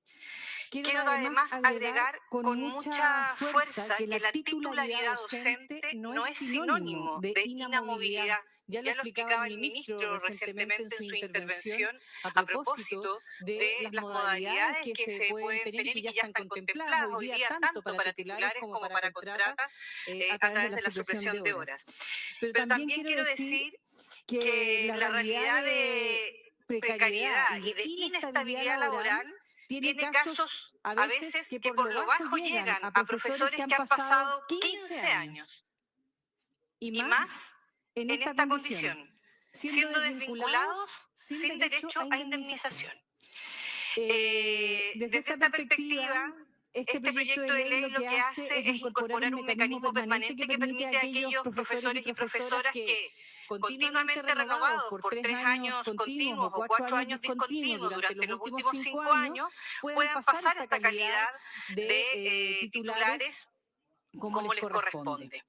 Quiero además agregar con mucha fuerza que la titularidad docente no es sinónimo de inamovilidad. Ya lo explicaba el ministro recientemente en su intervención a propósito de las modalidades que se pueden tener y que ya están contempladas hoy día tanto para titulares como para contratas a través de la supresión de horas. Pero también quiero decir que la realidad de precariedad y de inestabilidad laboral tiene casos a veces que por lo bajo llegan a profesores que han pasado 15 años y más en esta condición, siendo desvinculados sin derecho a indemnización. Desde esta perspectiva, este proyecto de ley lo que hace es incorporar un mecanismo permanente que permite a aquellos profesores y profesoras que, continuamente renovados por 3 años continuos o 4 años discontinuos durante los últimos 5 años, puedan pasar a esta calidad de titulares como les corresponde.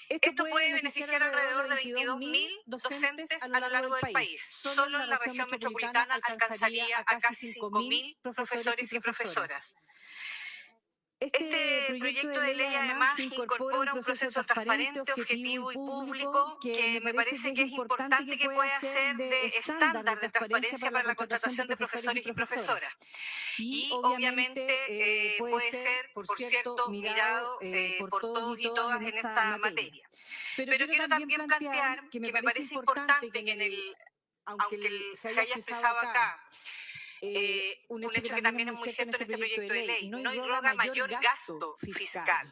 Esto puede beneficiar alrededor de 22.000 docentes a lo largo del país. Solo en la región metropolitana alcanzaría a casi 5.000 profesores y profesoras. Este proyecto de ley además incorpora un proceso transparente, objetivo y público que me parece que es importante que pueda ser de estándar de transparencia para la contratación de profesores y profesoras. Y obviamente puede ser, por cierto, mirado por todos y todas en esta materia. Pero quiero también plantear que me parece importante que aunque se haya expresado acá, un hecho que también es muy cierto en este proyecto de ley, no irroga mayor gasto fiscal.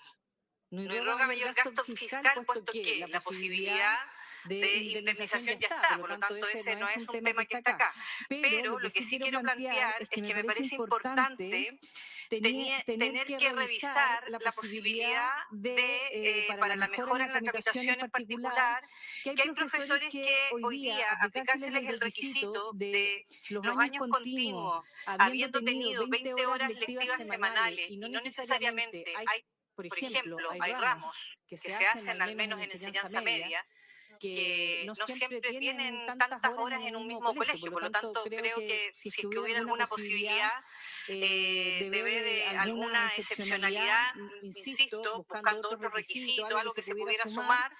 No irroga mayor gasto fiscal, puesto que la posibilidad de indemnización ya está, por lo tanto ese no es un tema que está acá. Pero lo que sí quiero plantear es que me parece importante tener que revisar la posibilidad de, para la mejora en la tramitación en particular, que hay profesores que hoy día aplicárseles el requisito de los años continuos, habiendo tenido 20 horas lectivas semanales y no necesariamente hay, por ejemplo, hay ramos que se hacen al menos en enseñanza media, que no siempre tienen tantas horas en un mismo colegio. Por lo tanto, creo que si hubiera alguna posibilidad de ver alguna excepcionalidad, insisto, buscando otro requisito, algo que se pudiera sumar,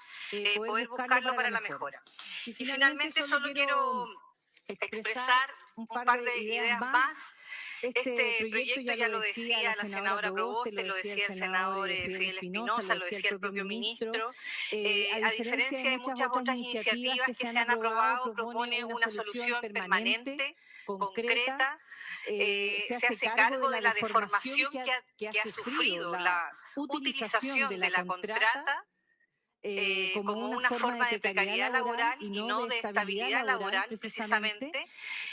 poder buscarlo para la mejora. Y finalmente solo quiero expresar un par de ideas más Este proyecto ya lo decía la senadora Proboste, lo decía el senador Fidel Espinosa, lo decía el propio ministro. A diferencia de muchas otras iniciativas que se han aprobado, propone una solución permanente, concreta, se hace cargo de la deformación que ha sufrido la utilización de la contrata como una forma de precariedad laboral y no de estabilidad laboral precisamente,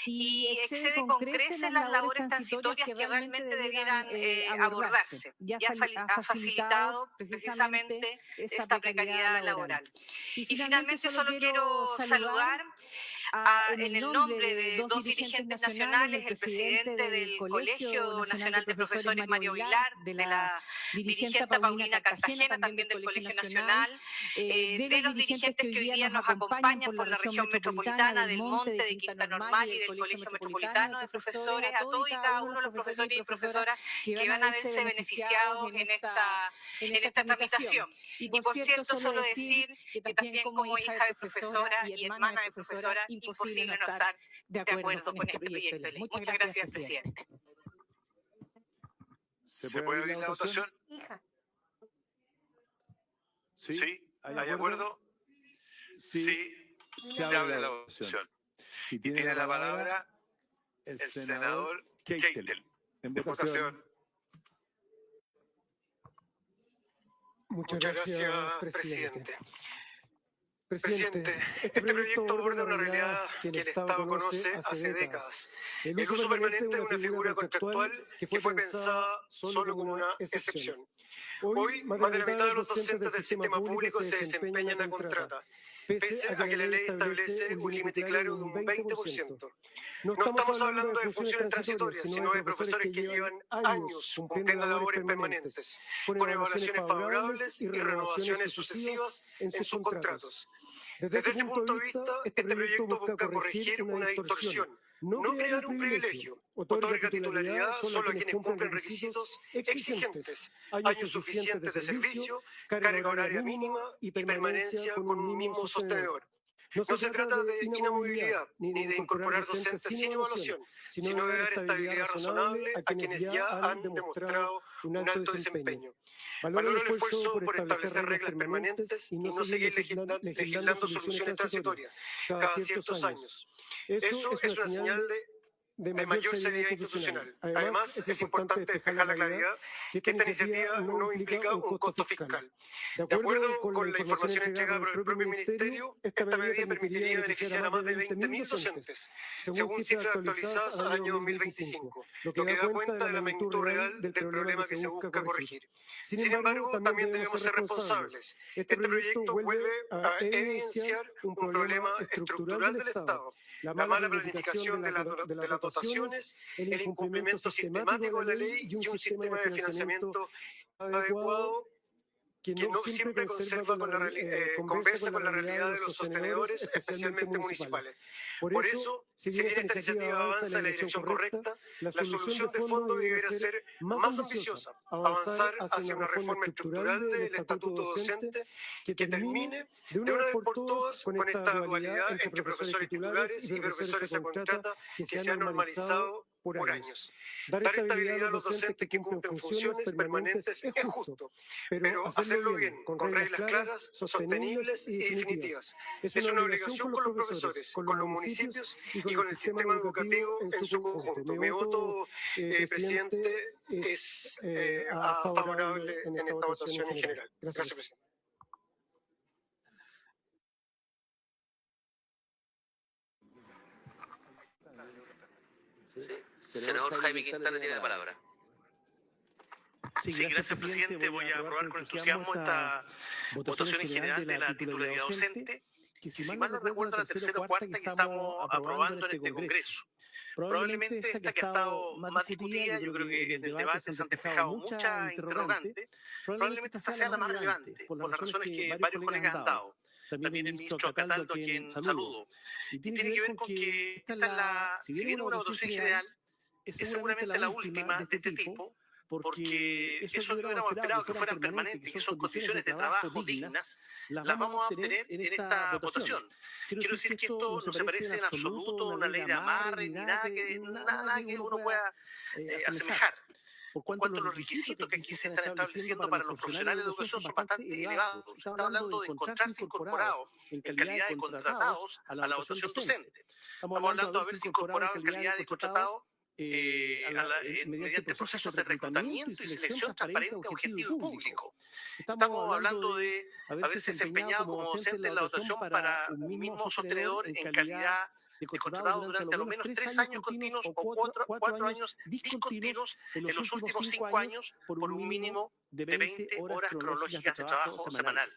y excede con creces las labores transitorias que realmente debieran abordarse. Ya ha facilitado precisamente esta precariedad laboral. Y finalmente solo quiero saludar en el nombre de dos dirigentes nacionales, el presidente del Colegio Nacional de Profesores, Mario Vilar, de la dirigente Paulina Cartagena, también del Colegio Nacional, de los dirigentes que hoy día nos acompañan por la región metropolitana, del Monte, de Quinta Normal y del Colegio Metropolitano de Profesores, a todos y cada uno de los profesores y profesoras que van a verse beneficiados en esta tramitación. Y por cierto, solo decir que también como hija de profesora y hermana de profesora, imposible no estar de acuerdo con este proyecto de ley. Muchas gracias, presidente. ¿Se puede abrir la votación? Hija. ¿Sí? ¿Hay acuerdo? Sí. Se abre la votación. Y tiene la palabra el senador Keitel. En votación. Muchas gracias, presidente. Presidente, este proyecto aborda una realidad que el Estado conoce hace décadas. El uso permanente de una figura contractual que fue pensada solo como una excepción. Hoy, más de la mitad de los docentes del sistema público se desempeñan a contrata, pese a que la ley establece un límite claro de un 20%. No estamos hablando de funciones transitorias, sino de profesores que llevan años cumpliendo labores permanentes, con evaluaciones favorables y renovaciones sucesivas en sus contratos. Desde ese punto de vista, este proyecto busca corregir una distorsión, no crear un privilegio. Otorga titularidad solo a quienes cumplen requisitos exigentes, años suficientes de servicio, carga horaria mínima y permanencia con un mismo sostenedor. No se trata de inamovilidad, ni de incorporar docentes sin evaluación, sino de dar estabilidad razonable a quienes ya han demostrado un alto desempeño. Valoro el esfuerzo por establecer reglas permanentes y no seguir legislando soluciones transitorias cada ciertos años. Eso es una señal de mayor seriedad institucional. Además, es importante despejar la claridad que esta iniciativa no implica un costo fiscal. De acuerdo con la información entregada por el propio Ministerio, esta medida permitiría beneficiar a más de 20.000 docentes, según cifras actualizadas al año 2025, lo que da cuenta de la magnitud real del problema que se busca corregir. Sin embargo, también debemos ser responsables. Este proyecto vuelve a evidenciar un problema estructural del Estado, la mala planificación de las dotaciones, el incumplimiento sistemático de la ley y un sistema de financiamiento adecuado que no siempre conversa con la realidad de los sostenedores, especialmente municipales. Por eso, si bien esta iniciativa avanza en la dirección correcta, la solución de fondo debería ser más ambiciosa, avanzar hacia una reforma estructural del estatuto docente que termine de una vez por todas con esta dualidad entre profesores titulares y profesores a contrata que se ha normalizado por años. Dar estabilidad a los docentes que cumplen funciones permanentes es justo, pero hacerlo bien, con reglas claras, sostenibles y definitivas. Es una obligación con los profesores, con los municipios y con el sistema educativo en su conjunto. Mi voto, presidente, es favorable en esta votación en general. Gracias, presidente. Senador Jaime Quintana tiene la palabra. Sí, gracias, presidente. Voy a aprobar con entusiasmo esta votación en general de la titularidad docente, que si mal no recuerdo la tercera o cuarta que estamos aprobando en este Congreso. Probablemente esta que ha estado más discutida, yo creo que en el debate se han despejado muchas interrogantes, probablemente esta sea la más relevante, por las razones que varios colegas han dado. También el ministro Cataldo, a quien saludo. Y tiene que ver con que esta es la, si bien una votación general, es seguramente la última de este tipo, porque eso no hubiéramos esperado que fueran permanentes, que son condiciones de trabajo dignas, las vamos a obtener en esta votación. Quiero decir que esto no se parece en absoluto a una ley de amarre, ni nada que uno pueda asemejar. Por cuanto los requisitos que aquí se están estableciendo para los profesionales de educación son bastante elevados. Se está hablando de encontrarse incorporados en calidad de contratados a la evaluación docente. Estamos hablando de haberse incorporado en calidad de contratado mediante procesos de reclutamiento y selección transparente, objetivo y público. Estamos hablando de haberse desempeñado como docente en la dotación para un mismo sostenedor en calidad de contratado durante al menos 3 años continuos o 4 años discontinuos en los últimos 5 años por un mínimo de 20 horas cronológicas de trabajo semanal.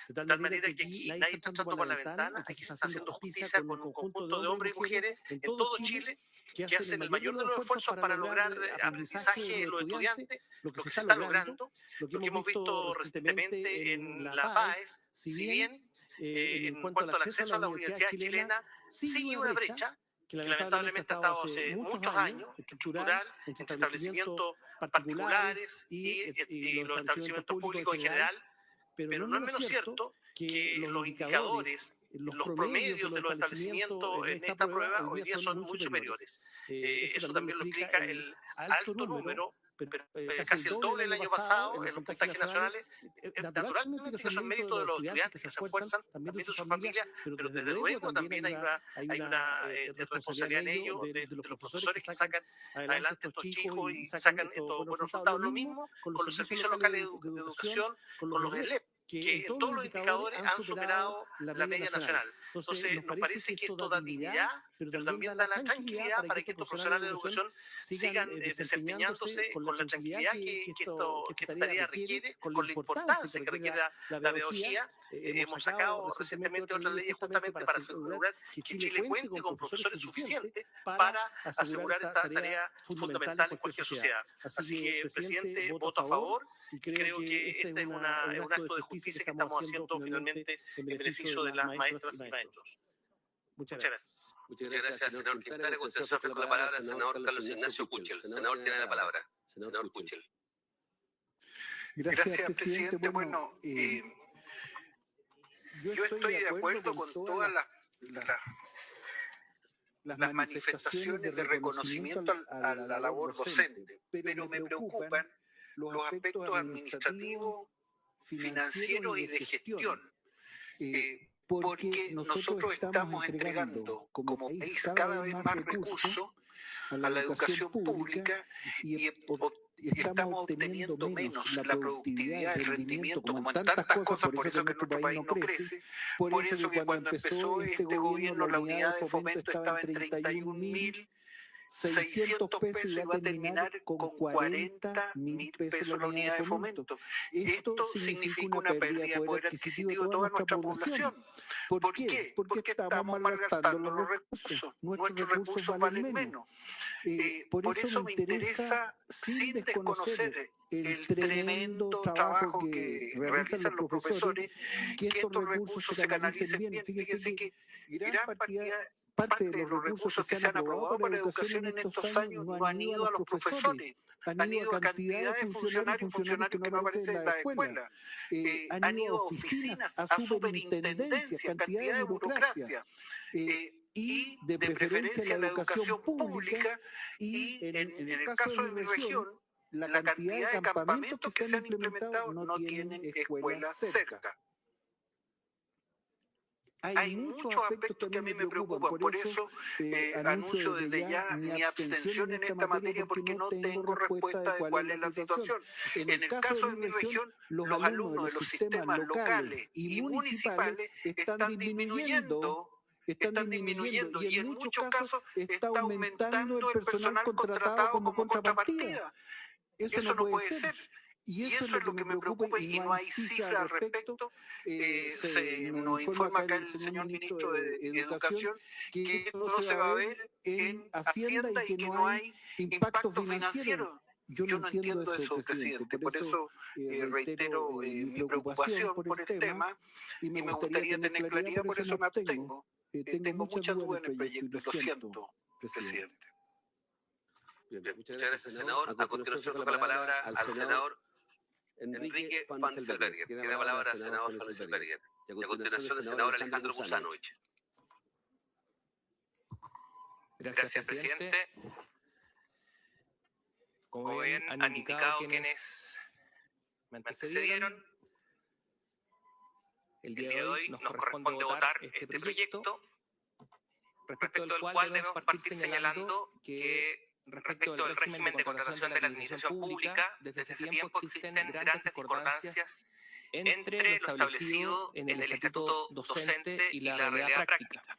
De tal manera que aquí nadie está entrando por la ventana, aquí se está haciendo justicia con un conjunto de hombres y mujeres en todo Chile que hacen el mayor de los esfuerzos para lograr aprendizaje de los estudiantes, lo que se está logrando, lo que hemos visto recientemente en la PAES, si bien en cuanto al acceso a la universidad chilena, sigue una brecha que lamentablemente ha estado hace muchos años, estructural, entre establecimientos particulares y los establecimientos públicos en general, pero no es menos cierto que los indicadores, los promedios de los establecimientos en esta prueba hoy día son muy superiores. Eso también lo explica el alto número, pero casi el doble del año pasado en los puntajes nacionales. Naturalmente que son méritos de los estudiantes que se esfuerzan, también de sus familias, pero desde luego también hay una responsabilidad en ello de los profesores que sacan adelante estos chicos y sacan estos buenos resultados. Lo mismo con los servicios locales de educación, con los ELEP, que en todos los indicadores han superado la media nacional. Entonces, nos parece que esto da dignidad, pero también da la tranquilidad para que estos profesionales de educación sigan desempeñándose con la tranquilidad que esta tarea requiere, con la importancia que requiere la pedagogía. Hemos sacado recientemente otras leyes justamente para asegurar que Chile cuente con profesores suficientes para asegurar esta tarea fundamental en cualquier sociedad. Así que, presidente, voto a favor. Y creo que este es un acto de justicia que estamos haciendo finalmente en beneficio de las maestras y maestros. Muchas gracias. Muchas gracias, senador Quintana. A continuación, con la palabra el senador Carlos Ignacio Kuchel. Senador, tiene la palabra. Senador Kuchel. Gracias, presidente. Bueno, yo estoy de acuerdo con todas las manifestaciones de reconocimiento a la labor docente, pero me preocupan los aspectos administrativos, financieros y de gestión, porque nosotros estamos entregando como país cada vez más recursos a la educación pública y estamos obteniendo menos la productividad, el rendimiento, como en tantas cosas, por eso que nuestro país no crece, por eso que cuando empezó este gobierno la unidad de fomento estaba en 31.600 pesos y va a terminar con 40.000 pesos la unidad de fomento. Esto significa una pérdida de poder adquisitivo de toda nuestra población. ¿Por qué? Porque estamos malgastando los recursos. Nuestros recursos valen menos. Por eso me interesa, sin desconocer el tremendo trabajo que realizan los profesores, que estos recursos se canalicen bien. Fíjense que gran parte de los recursos que se han aprobado para educación en estos años no han ido a los profesores, han ido a cantidad de funcionarios y funcionarios que no aparecen en la escuela, han ido a oficinas, a superintendencias, cantidad de burocracia, y de preferencia la educación pública, y en el caso de mi región, la cantidad de campamentos que se han implementado no tienen escuelas cerca. Hay muchos aspectos que a mí me preocupan, por eso anuncio desde ya mi abstención en esta materia porque no tengo respuesta de cuál es la situación. En el caso de mi región, los alumnos de los sistemas locales y municipales están disminuyendo y en muchos casos está aumentando el personal contratado como contrapartida. Eso no puede ser. Y eso es lo que me preocupa y no hay cifras al respecto. Nos informa acá el señor ministro de Educación que esto no se va a ver en Hacienda y que no hay impacto financiero. Yo no entiendo eso, presidente. Por eso reitero mi preocupación por el tema y me gustaría tener claridad, por eso me abstengo. Tengo muchas dudas en el proyecto, lo siento, presidente. Bien, muchas gracias, senador. A continuación, toca la palabra al senador Enrique Van Selberger. Tiene la palabra el senador Van Selberger. Y a continuación, el senador Alejandro Kusanovich. Gracias, presidente. Como bien han indicado quienes me antecedieron, el día de hoy nos corresponde votar este proyecto, respecto del cual debemos partir señalando que respecto del régimen de contratación de la administración pública, desde ese tiempo existen grandes discordancias entre lo establecido en el estatuto docente y la realidad práctica.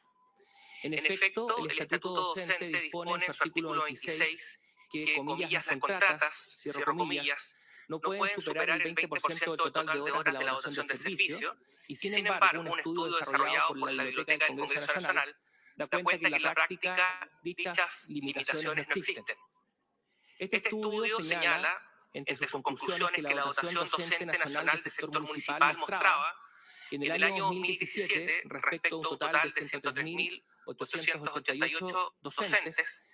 En efecto, el estatuto docente dispone en su artículo 26 que, comillas, las contratas, cierro comillas, no pueden superar el 20% del total de horas de la evaluación del servicio, y sin embargo, un estudio desarrollado por la Biblioteca del Congreso Nacional da cuenta que en la práctica dichas limitaciones no existen. Este estudio señala, entre sus conclusiones, que la dotación docente nacional del sector municipal mostraba que en el año 2017, respecto a un total de 103.888 docentes,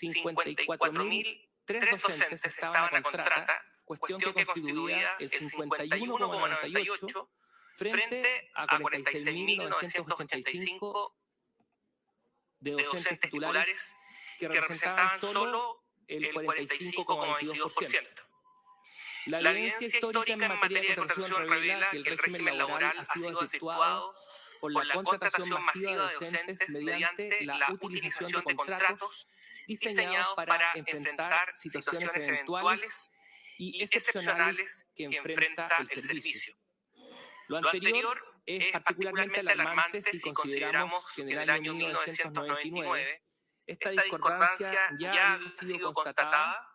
54.003 docentes estaban a contrata, cuestión que constituía el 51,98 frente a 46.985 de docentes titulares que representaban solo el 45,22%. La evidencia histórica en materia de contratación revela que el régimen laboral ha sido efectuado por la contratación masiva de docentes mediante la utilización de contratos diseñados para enfrentar situaciones eventuales y excepcionales que enfrenta el servicio. Lo anterior es particularmente alarmante si consideramos que en el año 1999 esta discordancia ya ha sido constatada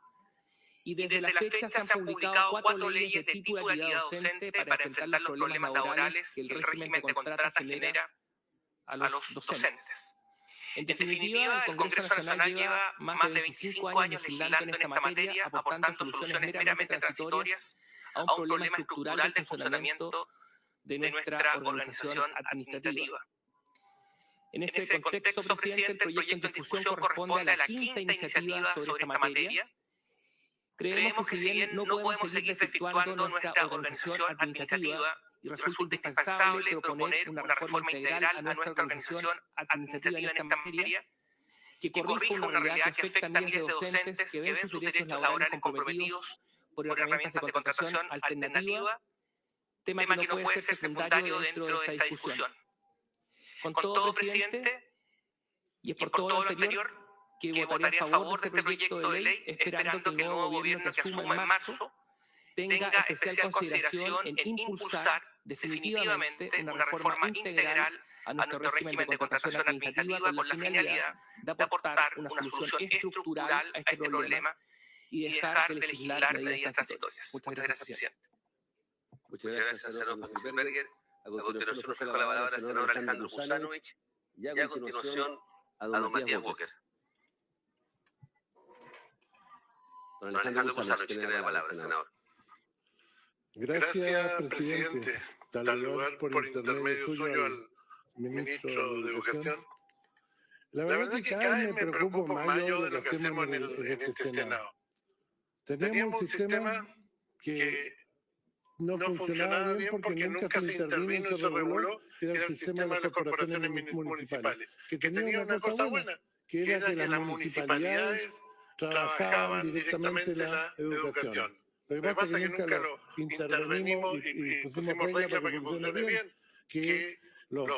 y desde la fecha se han publicado 4 leyes de titularidad docente para enfrentar los problemas laborales que el régimen de contrata genera a los docentes. En definitiva, el Congreso Nacional lleva más de 25 años legislando en esta materia, aportando soluciones meramente transitorias a un problema estructural del funcionamiento de nuestra organización administrativa. En ese contexto, presidente, el proyecto en discusión corresponde a la quinta iniciativa sobre esta materia. Creemos que si bien no podemos seguir efectuando nuestra organización administrativa y resulta indispensable proponer una reforma integral a nuestra organización administrativa en esta materia, que corrija una realidad que afecta a miles de docentes que ven sus derechos laborales comprometidos por herramientas de contratación alternativa, tema que no puede ser secundario dentro de esta discusión. Con todo, presidente, y es por todo lo anterior, que votaré a favor de este proyecto de ley, esperando que el nuevo gobierno que asuma en marzo tenga especial consideración en impulsar definitivamente una reforma integral a nuestro régimen de contratación administrativa con la finalidad de aportar una solución estructural a este problema y dejar de legislar medidas transitorias. Muchas gracias, presidente. Muchas gracias, senador Van Selberger. A continuación, nos toca la palabra al senador Alejandro Kusanovich y a continuación a don Matías Walker. Don Alejandro Kusanovich tiene la palabra, senador. Gracias, presidente. Saludar por intermedio suyo al ministro de Educación. La verdad es que cada vez me preocupo más yo de lo que hacemos en este Senado. Teníamos un sistema que no funcionaba bien porque nunca se intervino y se reguló, que era el sistema de las corporaciones municipales, que tenía una cosa buena, que era que las municipalidades trabajaban directamente la educación. Lo que pasa es que nunca lo intervenimos y pusimos reglas para que funcione bien, que los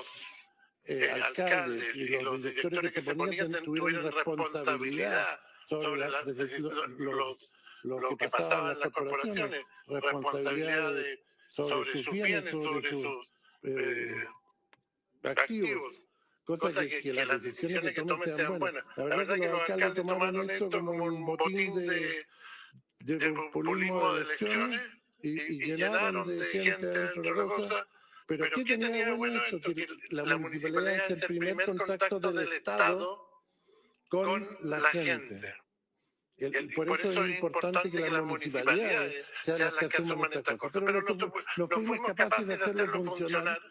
alcaldes y los directores que se ponían tuvieran responsabilidad sobre lo que pasaba en las corporaciones, responsabilidad sobre sus bienes, sobre sus activos, cosa que las decisiones que tomen sean buenas. La verdad que los alcaldes tomaron esto como un botín de populismo de elecciones y llenaron de gente dentro de la cosa. Pero ¿qué tenía de bueno esto? Que la municipalidad es el primer contacto del Estado con la gente. Por eso es importante que las municipalidades sean las que asuman estas cosas. Pero no fuimos capaces de hacerlo funcionar.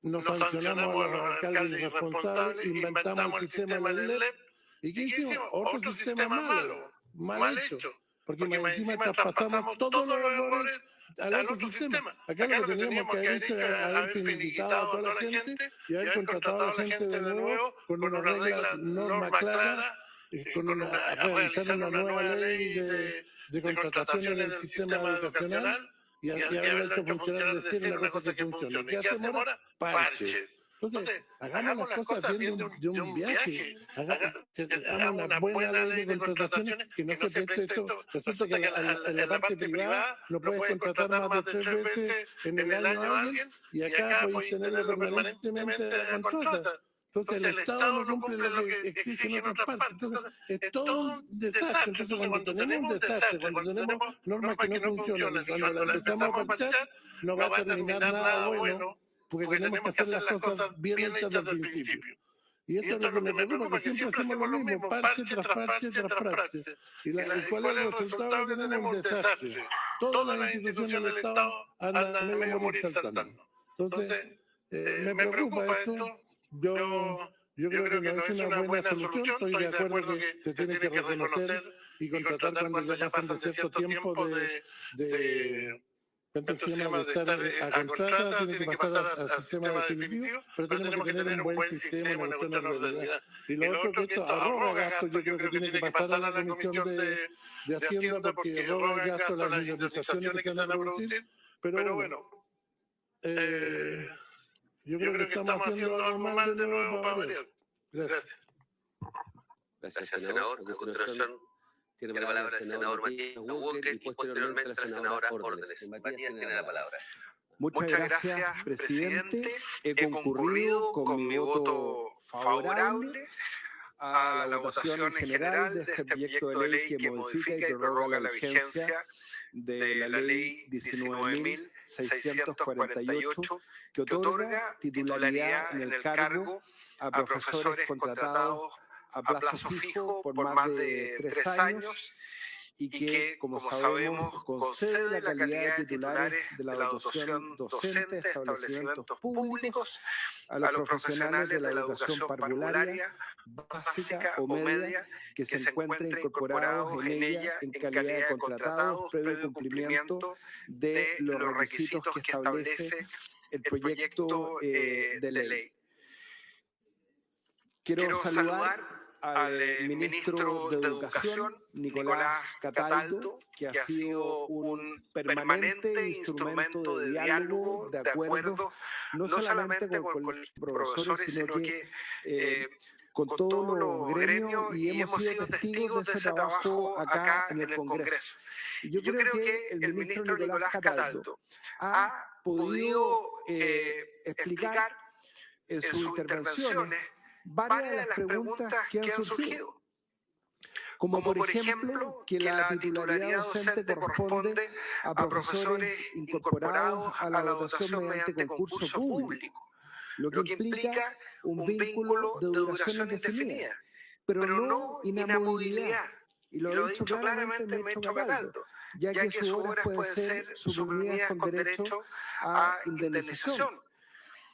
Nos sancionamos a los alcaldes irresponsables, inventamos el sistema del LEP ¿Y qué hicimos? Otro sistema malo, mal hecho. Porque más encima traspasamos todos los errores al otro sistema. Acá lo que teníamos que haber hecho era haber finiquitado a toda la gente y haber contratado a la gente de nuevo con una regla, norma clara, realizar una nueva ley de contrataciones del sistema educacional y haber hecho funcionar de cero una cosa que funciona. ¿Qué hacemos ahora? Parches. Entonces, hagamos las cosas bien de un viaje, hagamos una buena ley de contrataciones que no se preste esto. Resulta que en la parte privada no puedes contratar más de 3 veces en el año a alguien y acá puedes tenerlo permanentemente a contrata. Entonces el Estado no cumple lo que exige en otras partes. Entonces es todo un desastre. Entonces cuando tenemos un desastre, cuando tenemos normas que no funcionan, cuando la empezamos a parchar, no va a terminar nada bueno, porque tenemos que hacer las cosas bien hechas desde el principio. Y esto es lo que me preocupa, que siempre hacemos lo mismo, parche tras parche tras parche. ¿Y cuál es el resultado que tenemos? Un desastre. Todas las instituciones del Estado andan medio morir saltando. Entonces, me preocupa esto. Yo creo que no es una buena solución. Estoy de acuerdo que se tiene que reconocer y contratar cuando ya pasan de cierto tiempo de ¿cuánto se llama? De estar a contrata, tiene que pasar al sistema definitivo, pero tenemos que tener un buen sistema, una buena ordenabilidad. Y lo otro que esto arroga gastos, yo creo que tiene que pasar a la Comisión de Hacienda porque arroga gastos las indemnizaciones que se van a producir, pero bueno, yo creo que estamos haciendo algo mal de nuevo para variar. Gracias. Gracias, senador. A continuación, tiene la palabra el senador Matías Walker y posteriormente la senadora Órdenes. Matías tiene la palabra. Muchas gracias, presidente. He concurrido con mi voto favorable a la votación en general de este proyecto de ley que modifica y prorroga la vigencia de la ley 19.648, que otorga titularidad en el cargo a profesores contratados a plazo fijo por más de 3 años y que, como sabemos, concede la calidad de titulares de la dotación docente de establecimientos públicos a los profesionales de la educación parvularia, básica o media, que se encuentren incorporados en ella en calidad de contratados previo cumplimiento de los requisitos que establece el proyecto de ley. Quiero saludar al ministro de Educación, Nicolás Cataldo, que ha sido un permanente instrumento de diálogo, de acuerdo, no solamente con los profesores, sino que con todos los gremios, y hemos sido testigos de ese trabajo acá en el Congreso. Y yo creo que el ministro Nicolás Cataldo ha podido explicar en sus intervenciones varias de las preguntas que han surgido, como por ejemplo que la titularidad docente corresponde a profesores incorporados a la dotación mediante concurso público, lo que implica un vínculo de duración indefinida, pero no inamovilidad. Y lo ha dicho claramente el ministro Cataldo, ya que sus horas pueden ser suprimidas con derecho a indemnización,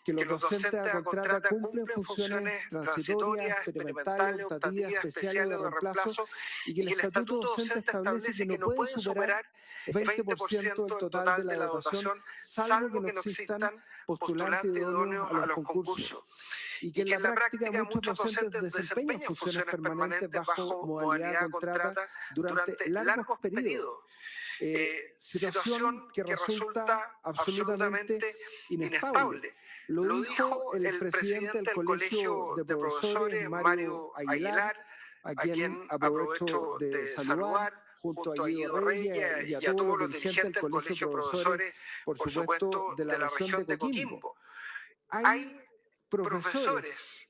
que los docentes a contrata cumplen funciones transitorias, experimentales, optativas, especiales o de reemplazo, y que el estatuto docente establece que no puede superar el 20% del total de la dotación, salvo que no existan postulantes idóneos a los concursos, y que en la práctica muchos docentes desempeñan funciones permanentes bajo modalidad de contrata durante largos periodos. Situación que resulta absolutamente inestable. Lo dijo el presidente del Colegio de Profesores, Mario Aguilar, a quien aprovecho de saludar, junto a Guido Reyes y a todos los dirigentes del Colegio de Profesores, por supuesto, de la región de Coquimbo. Hay profesores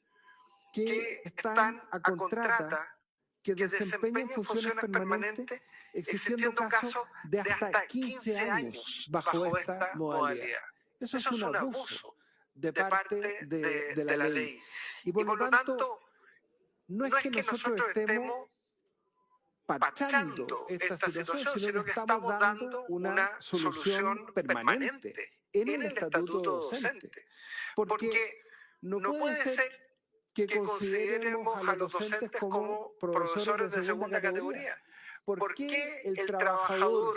que están a contrata, que desempeñan funciones permanentes, existiendo casos de hasta 15 años bajo esta modalidad. Eso es un abuso de parte de la ley. Y por lo tanto, no es que nosotros estemos parchando esta situación, sino que estamos dando una solución permanente en el estatuto docente. Porque no puede ser que consideremos a los docentes como profesores de segunda categoría. ¿Por qué el trabajador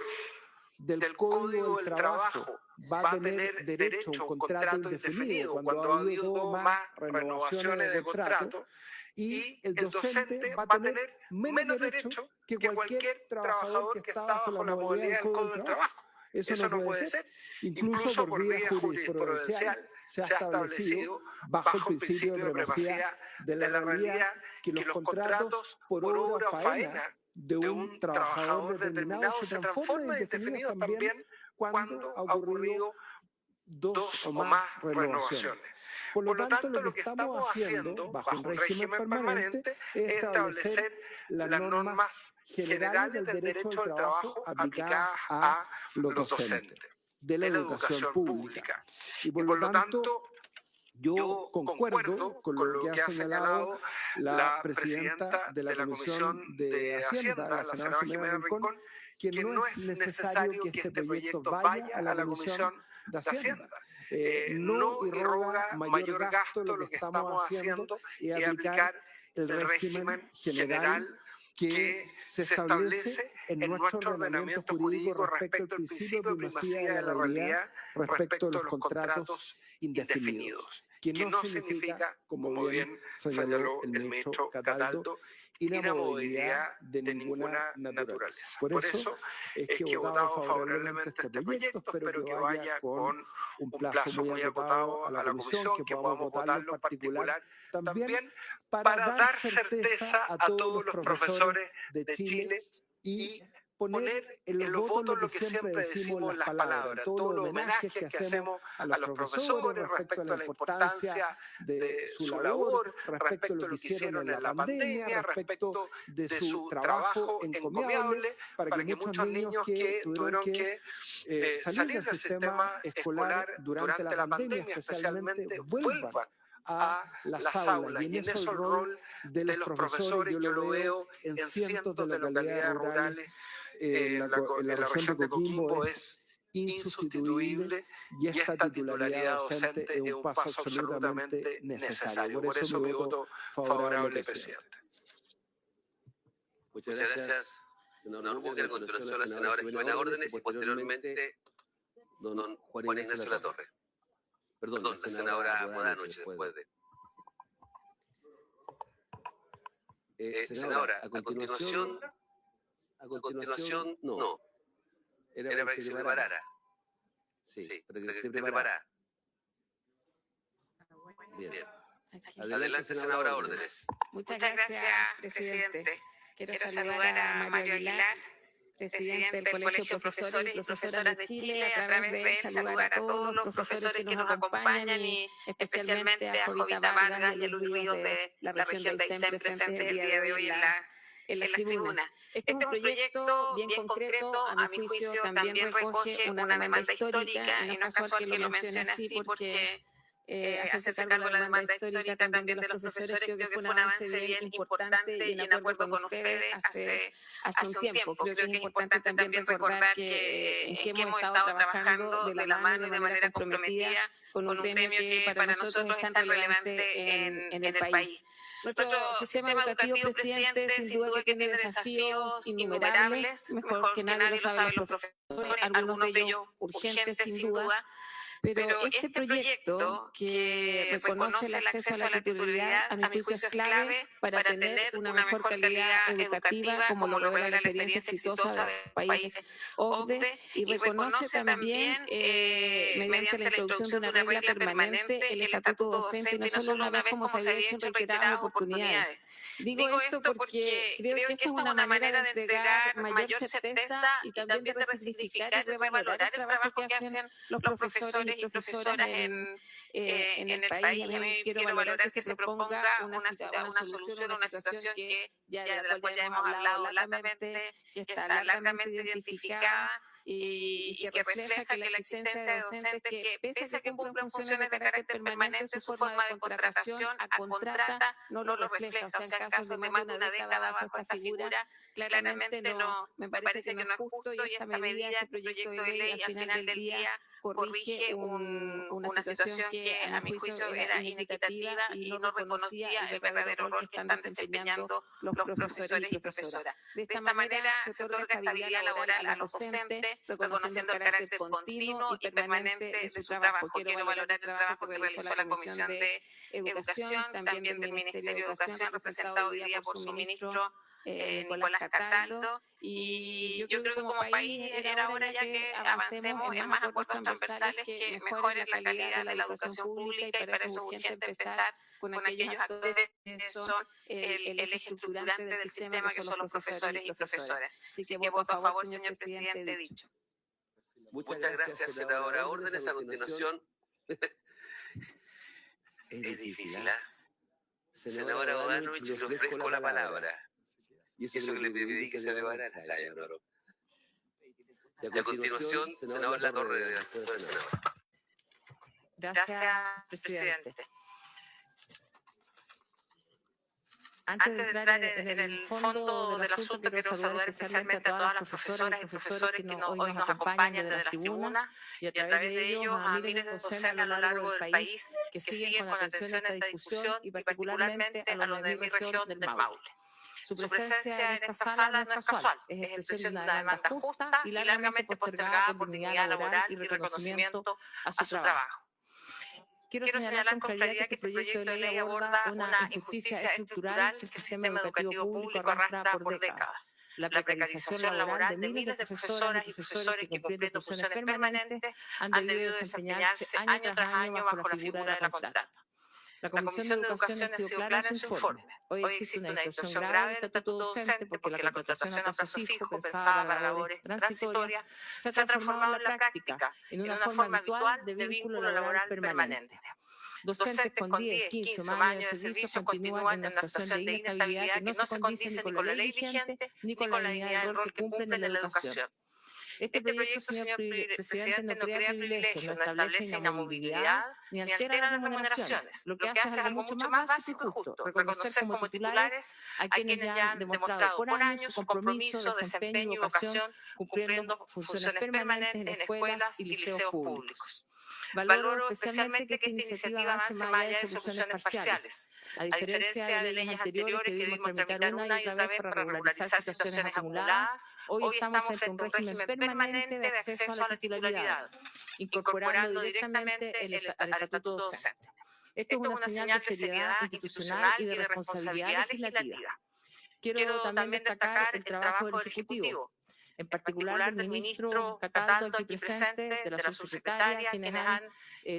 del Código del Trabajo va a tener derecho a un contrato indefinido cuando ha habido más renovaciones de contrato, y el docente va a tener menos derecho que cualquier trabajador que está bajo la modalidad del Código del Trabajo? Eso no puede ser. Incluso por vía jurisprudencial se ha establecido, bajo el principio de primacía de la realidad, que los contratos por obra o faena de un trabajador determinado se transforman en indefinidos también cuando ha ocurrido 2 o más renovaciones. Por lo tanto, lo que estamos haciendo bajo un régimen permanente es establecer las normas generales del derecho al trabajo aplicadas a los docentes de la educación pública. Y por lo tanto, yo concuerdo con lo que ha señalado la presidenta de la Comisión de Hacienda, la senadora Jimena Rincón, que no es necesario que este proyecto vaya a la Comisión de Hacienda. No irroga mayor gasto lo que estamos haciendo y aplicar el régimen general que se establece en nuestro ordenamiento jurídico respecto al principio de primacía de la realidad respecto a los contratos indefinidos, que no significa, como bien señaló el ministro Cataldo, inamovibilidad de ninguna naturaleza. Por eso es que he votado favorablemente este proyecto, espero que vaya con un plazo muy acotado a la comisión, que podamos votarlo en particular también para dar certeza a todos los profesores de Chile y poner en los votos lo que siempre decimos, las palabras, todos los homenajes que hacemos a los profesores respecto a la importancia de su labor, respecto a lo que hicieron en la pandemia, respecto de su trabajo encomiable, para que muchos niños que tuvieron que salir del sistema escolar durante la pandemia especialmente vuelvan a las aulas. Y en eso el rol de los profesores yo lo veo en cientos de localidades rurales en la región de Coquimbo es insustituible, y esta titularidad docente es un paso absolutamente necesario. Por eso mi voto favorable, presidente. Muchas gracias, senador Bunker. A continuación, la senadora Jimena Órdenes y posteriormente don Juan Ignacio Latorre. Perdón, la senadora Modanoche después de... senadora, a continuación, no. Era para que se preparara. Sí, para que esté preparada. Bien. Adelante, senadora Órdenes. Muchas gracias, presidente. Quiero saludar a Mario Aguilar, presidente del Colegio de Profesores y Profesoras de Chile. A través de él saludar a todos los profesores que nos acompañan y especialmente a Jovita Vargas y a Luis Ríos de la región de Aysén presentes el día de hoy en la tribuna. Este es un proyecto bien concreto, a mi juicio también recoge una demanda histórica, y no es casual que lo mencione así porque hacerse cargo de la demanda histórica también de los profesores creo que fue un avance bien importante y en acuerdo con ustedes hace un tiempo. Creo que es importante también recordar que hemos estado trabajando de la mano y de manera comprometida con un premio que para nosotros es tan relevante en el país. Nuestro sistema educativo, presidente, sin duda que tiene desafíos innumerables, mejor que nadie lo saben los profesores, algunos de ellos urgentes sin duda. Pero este proyecto que reconoce el acceso a la titularidad, a mi juicio es clave para tener una mejor calidad educativa, como lo revela la experiencia exitosa de países OCDE, y reconoce también, mediante la introducción de una regla permanente, el estatuto docente, y no solo una vez como se había hecho en reiteradas oportunidades. Digo esto porque creo que esta es una manera de entregar mayor certeza y también de resignificar y revalorar el trabajo que hacen los profesores y profesoras en el país. A mí quiero valorar que se proponga una solución a una situación que ya de la cual ya hemos hablado largamente, que está largamente identificada y que refleja que la existencia de docentes que, pese a que cumplen funciones de carácter permanente, su forma de contratación a contrata no lo refleja. O sea, en casos de más de una década bajo esta figura, claramente no, me parece que no es justo, y esta medida, este proyecto de ley, al final del día corrige una situación que a mi juicio era inequitativa y no reconocía el verdadero rol que están desempeñando los profesores y profesoras. De esta manera se otorga estabilidad laboral a los docentes, reconociendo el carácter continuo y permanente de su trabajo. Quiero valorar el trabajo que realizó la Comisión de Educación, también del Ministerio de Educación, representado hoy día por su ministro Nicolás Cataldo, y yo creo que como país era hora ya que avancemos en más acuerdos transversales que mejoren la calidad de la educación pública, y para eso es urgente empezar con aquellos actores que son el eje estructurante del sistema, que son los profesores y profesoras. Así que voto a favor, señor presidente, dicho. Muchas gracias, senadora. Órdenes a continuación. Es difícil, ¿ah? Senadora Bodanovich, le ofrezco la palabra. Y eso que le pedí que se le va a dar la honor. Y a continuación, senador Latorre, después del senador. Gracias, presidente. Antes de entrar en el fondo del asunto, quiero saludar especialmente a todas las profesoras y profesores que hoy nos acompañan desde la tribuna, y a través de ellos a miles de docentes a lo largo del país que siguen con atención a esta discusión, y particularmente a los de mi región del Maule. Su presencia en esta sala no es casual, es expresión de una demanda justa y largamente postergada por dignidad laboral y reconocimiento a su trabajo. Quiero señalar con claridad que este proyecto de ley aborda una injusticia estructural que el sistema educativo público arrastra por décadas. La precarización laboral de miles de profesoras y profesores que, cumpliendo funciones permanentes, han debido desempeñarse año tras año bajo la figura de la contrata. La Comisión de Educación ha sido clara en su informe. Hoy existe una distorsión grave del estatuto docente porque la contratación a plazo fijo, pensada para labores transitorias, se ha transformado en la práctica en una forma habitual de vínculo laboral permanente. Docentes con 10, 15 o más años de servicio continúan en una situación de inestabilidad que no se condice ni con la ley vigente ni con la dignidad del rol que cumplen en la educación. Este proyecto, señor presidente, no crea privilegios, no establece inamovilidad ni altera las remuneraciones. Lo que hace es algo mucho más básico y justo: reconocer como titulares a quienes ya han demostrado por años su compromiso, desempeño y vocación cumpliendo funciones permanentes en escuelas y liceos públicos. Valoro especialmente que esta iniciativa avance más allá de soluciones parciales. A diferencia de leyes anteriores que debimos tramitar una y otra vez para regularizar situaciones acumuladas, hoy estamos frente a un régimen permanente de acceso a la titularidad, incorporando directamente al estatuto docente. Esto es una señal de seriedad institucional y de responsabilidad legislativa. Quiero también destacar el trabajo del Ejecutivo, en particular del ministro Cataldo, aquí presente, de la subsecretaria, quienes han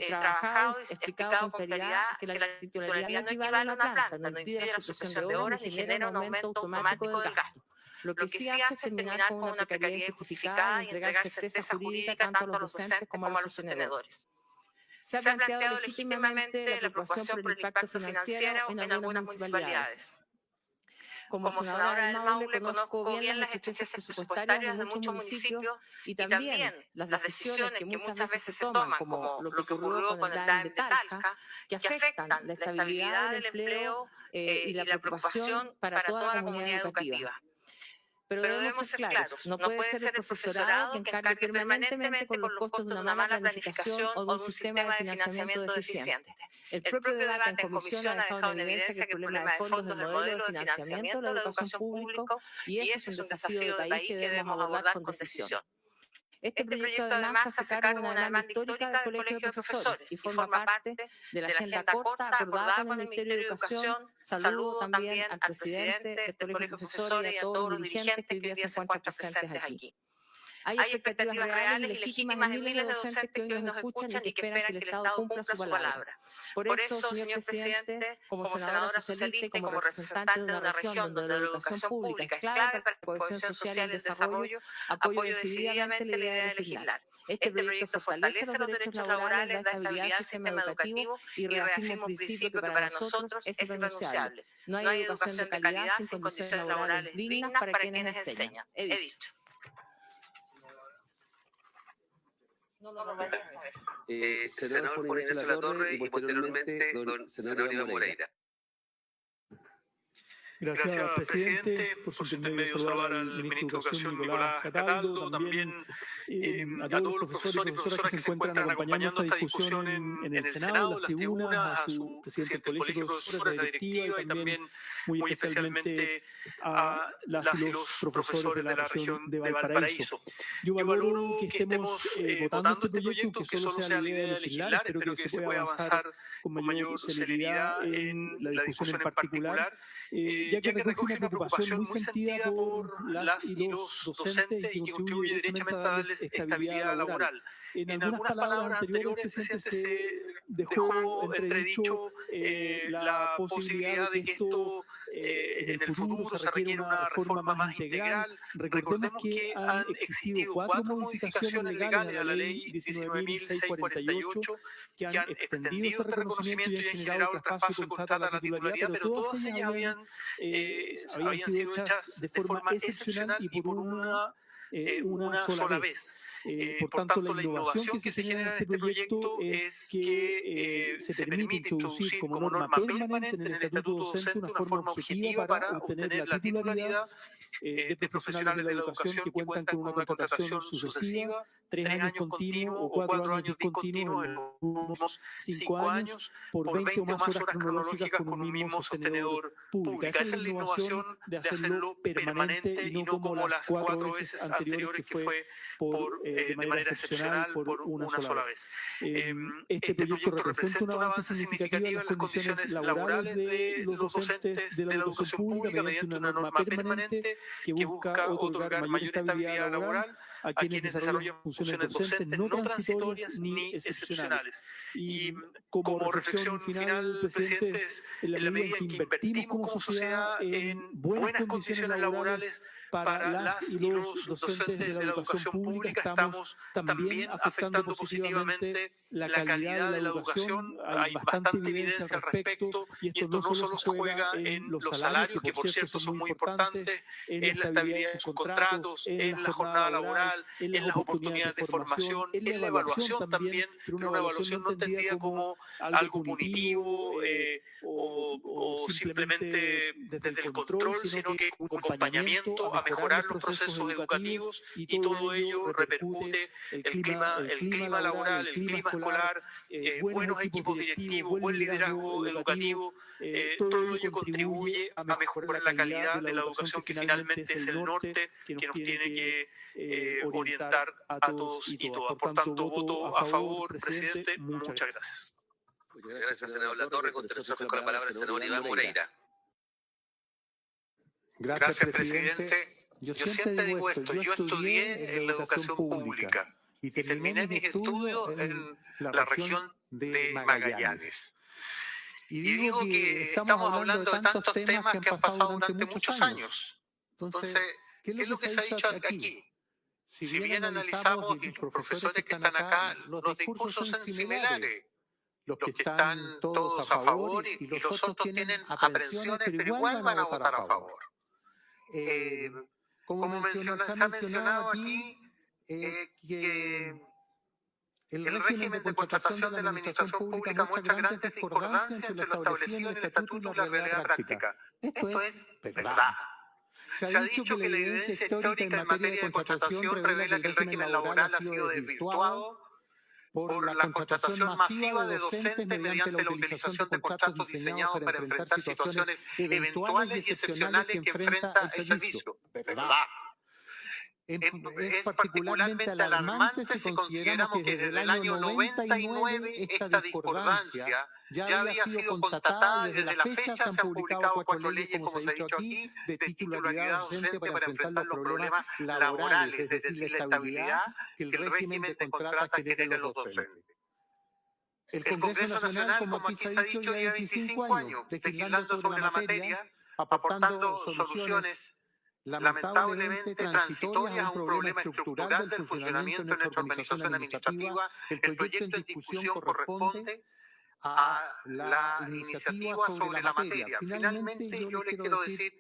trabajado y explicado con claridad que la titularidad no equivale a una planta, no impide la supresión de horas ni genera un aumento automático del gasto. Lo que sí hace es terminar con una precariedad injustificada y entregar certeza jurídica tanto a los docentes como a los sostenedores. Se ha planteado legítimamente la preocupación por el impacto financiero en algunas municipalidades. Como senadora del Maule conozco bien las estrechezas presupuestarias de muchos municipios y también las decisiones que muchas veces se toman, como lo que ocurrió con el DAEM de Talca, que afectan la estabilidad del empleo y la preocupación para toda la comunidad educativa. Pero debemos ser claros, no puede ser el profesorado que encargue permanentemente con los costos de una mala planificación o de un sistema de financiamiento deficiente. El propio debate en comisión ha dejado en evidencia que el problema de fondos del modelo de financiamiento de la educación pública, y ese es un desafío de país que debemos abordar con decisión. Este proyecto además hace cargo de una demanda histórica del Colegio de Profesores y forma parte de la agenda corta acordada con el Ministerio de Educación. Saludo también al presidente del Colegio de Profesores y a todos los dirigentes que hoy día se encuentran presentes aquí. Hay expectativas reales y legítimas de miles de docentes que hoy nos escuchan y que esperan que el Estado cumpla su palabra. Por eso, señor presidente, como senadora socialista y como representante de una región donde la educación pública es clave para la cohesión social y el desarrollo, apoyo decididamente la idea de legislar. Este proyecto fortalece los derechos laborales, da estabilidad al sistema educativo y reafirma un principio que para nosotros es irrenunciable. No hay educación de calidad sin condiciones laborales dignas para quienes enseñan. He dicho. Senador Juan Ignacio Latorre y posteriormente don senador Iván Moreira. Gracias, presidente. Por su intermedio, saludar al ministro de Educación, Nicolás Cataldo, también a todos los profesores y profesoras que se encuentran acompañando esta discusión en el Senado, en las tribunas, a su presidente del Colegio de Profesores, la directiva y también muy especialmente a las y los profesores de la región de Valparaíso. Yo valoro que estemos votando este proyecto, que solo sea la idea de legislar, espero que se pueda avanzar con mayor celeridad en la discusión en particular, ya que recoge una preocupación muy sentida por las y los docentes y que contribuye derechamente a darles estabilidad laboral. En algunas palabras anteriores, presidente, se dejó entredicho la posibilidad de que esto en el futuro se requiera una reforma más integral. Recordemos que han existido 4 modificaciones legales a la ley 19.648 que han extendido este reconocimiento y han generado el traspaso y contrato a la titularidad, pero todas ellas habían sido hechas de forma excepcional y por una sola vez. Por tanto, la innovación que se genera en este proyecto es que se permite introducir como norma permanente en el estatuto docente una forma objetiva para obtener la titularidad de profesionales de la educación que cuentan con una contratación sucesiva, 3 años continuos o 4 años discontinuos en los últimos 5 años, por 20 o más horas cronológicas con un mismo sostenedor público. Esa es la innovación de hacerlo permanente y no como las 4 veces anteriores que fue de manera excepcional por una sola vez. Este proyecto representa un avance significativo en las condiciones laborales de los docentes de la educación pública mediante una norma permanente que busca otorgar mayor estabilidad laboral a quienes desarrollan funciones docentes no transitorias ni excepcionales. Y como reflexión final, presidente, es en la medida en que invertimos como sociedad en buenas condiciones laborales para las y los docentes de la educación pública, estamos también afectando positivamente la calidad de la educación. Hay bastante evidencia al respecto y esto no solo se juega en los salarios, que por cierto son muy importantes, en la estabilidad de sus contratos, en la jornada laboral, en las oportunidades de formación, en la evaluación también, pero una evaluación no entendida como algo punitivo o simplemente desde el control, sino que un acompañamiento a mejorar los procesos educativos, y todo ello repercute el clima laboral, el clima escolar, buenos equipos directivos, buen liderazgo educativo, todo ello contribuye a mejorar la calidad de la educación, que finalmente es el norte que nos tiene que orientar a todos y todas. Por tanto, voto a favor, presidente. Muchas gracias. Muchas gracias, senador Latorre. Continuación con la palabra el senador Iván Moreira. Gracias, presidente. Yo siempre digo esto, yo estudié en la educación pública y terminé mis estudios en la región de Magallanes. Y digo que estamos hablando de tantos temas que han pasado durante muchos años. Entonces, ¿qué es lo que se ha dicho aquí? Si bien analizamos y los profesores que están acá, los discursos son similares. Los que están todos a favor y los otros tienen aprensiones, pero igual van a votar a favor. Como se ha mencionado aquí, que el régimen de contratación de la administración pública muestra grandes discordancias entre lo establecido en el estatuto y la realidad práctica. Esto es verdad. Se ha dicho que la evidencia histórica en materia de contratación revela que el régimen laboral ha sido desvirtuado por la contratación masiva de docentes mediante la utilización de contratos diseñados para enfrentar situaciones eventuales y excepcionales que enfrenta el servicio. ¿Verdad? Es particularmente alarmante si consideramos que desde el año 99 esta discordancia ya había sido constatada y desde la fecha se han publicado 4 leyes, como se ha dicho aquí, de titularidad docente para enfrentar los problemas laborales, es decir, la estabilidad que el régimen de contrata genera en los docentes. El Congreso Nacional, como aquí se ha dicho, lleva 25 años legislando sobre la materia, aportando soluciones lamentablemente transitorias a un problema estructural del funcionamiento de nuestra organización administrativa. El proyecto en discusión corresponde a la iniciativa sobre la materia. Finalmente, yo les quiero decir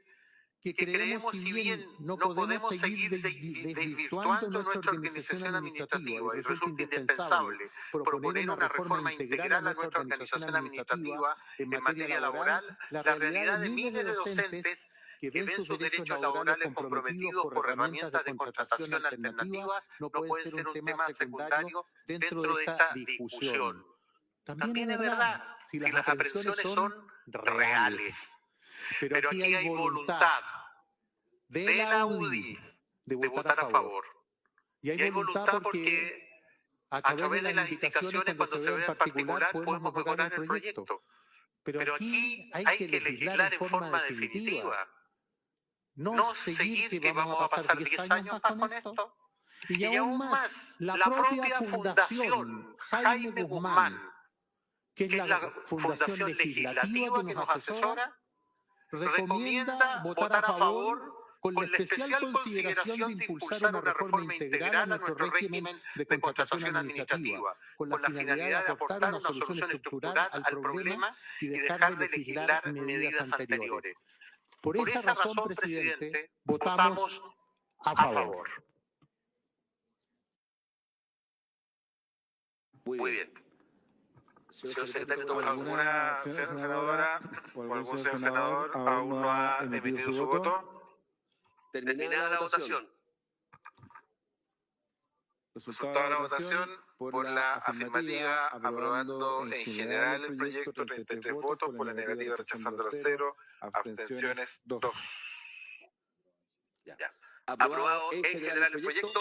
que creemos, si bien no podemos seguir desvirtuando nuestra organización administrativa y resulta indispensable proponer una reforma integral a nuestra organización administrativa en materia laboral, la realidad de miles de docentes que ven sus derechos laborales comprometidos por herramientas de contratación alternativas no pueden ser un tema secundario dentro de esta discusión. También es verdad, si las aprensiones son reales, pero aquí hay voluntad de la UDI de votar a favor. Y hay voluntad porque a través de las indicaciones cuando se ve en particular podemos mejorar el proyecto. Pero aquí hay que legislar en forma definitiva. No seguir que vamos a pasar 10 años más con esto. Y aún más, la propia Fundación Jaime Guzmán, que es la fundación legislativa que nos asesora, recomienda votar a favor con la especial consideración de impulsar una reforma integral a nuestro régimen de contratación administrativa, con la finalidad de aportar una solución estructural al problema y dejar de legislar medidas anteriores. Por esa razón, presidente, votamos a favor. Muy bien. Señor secretario, ¿Alguna señora senadora o algún señor senador aún no ha emitido su voto? Terminada la votación. Resultado de la votación, por la afirmativa, aprobando en general el proyecto, 33 votos, por la negativa, rechazándolo 0, abstenciones 2. Ya. Aprobado en general el proyecto.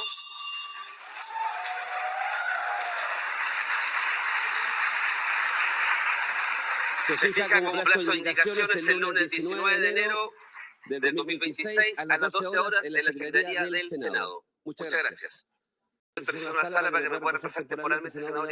Se fija como plazo de indicaciones el lunes 19 de enero del 2026 a las 12 horas en la Secretaría del Senado. Muchas gracias. Persona a la sala para que me pueda reemplazar temporalmente, senador.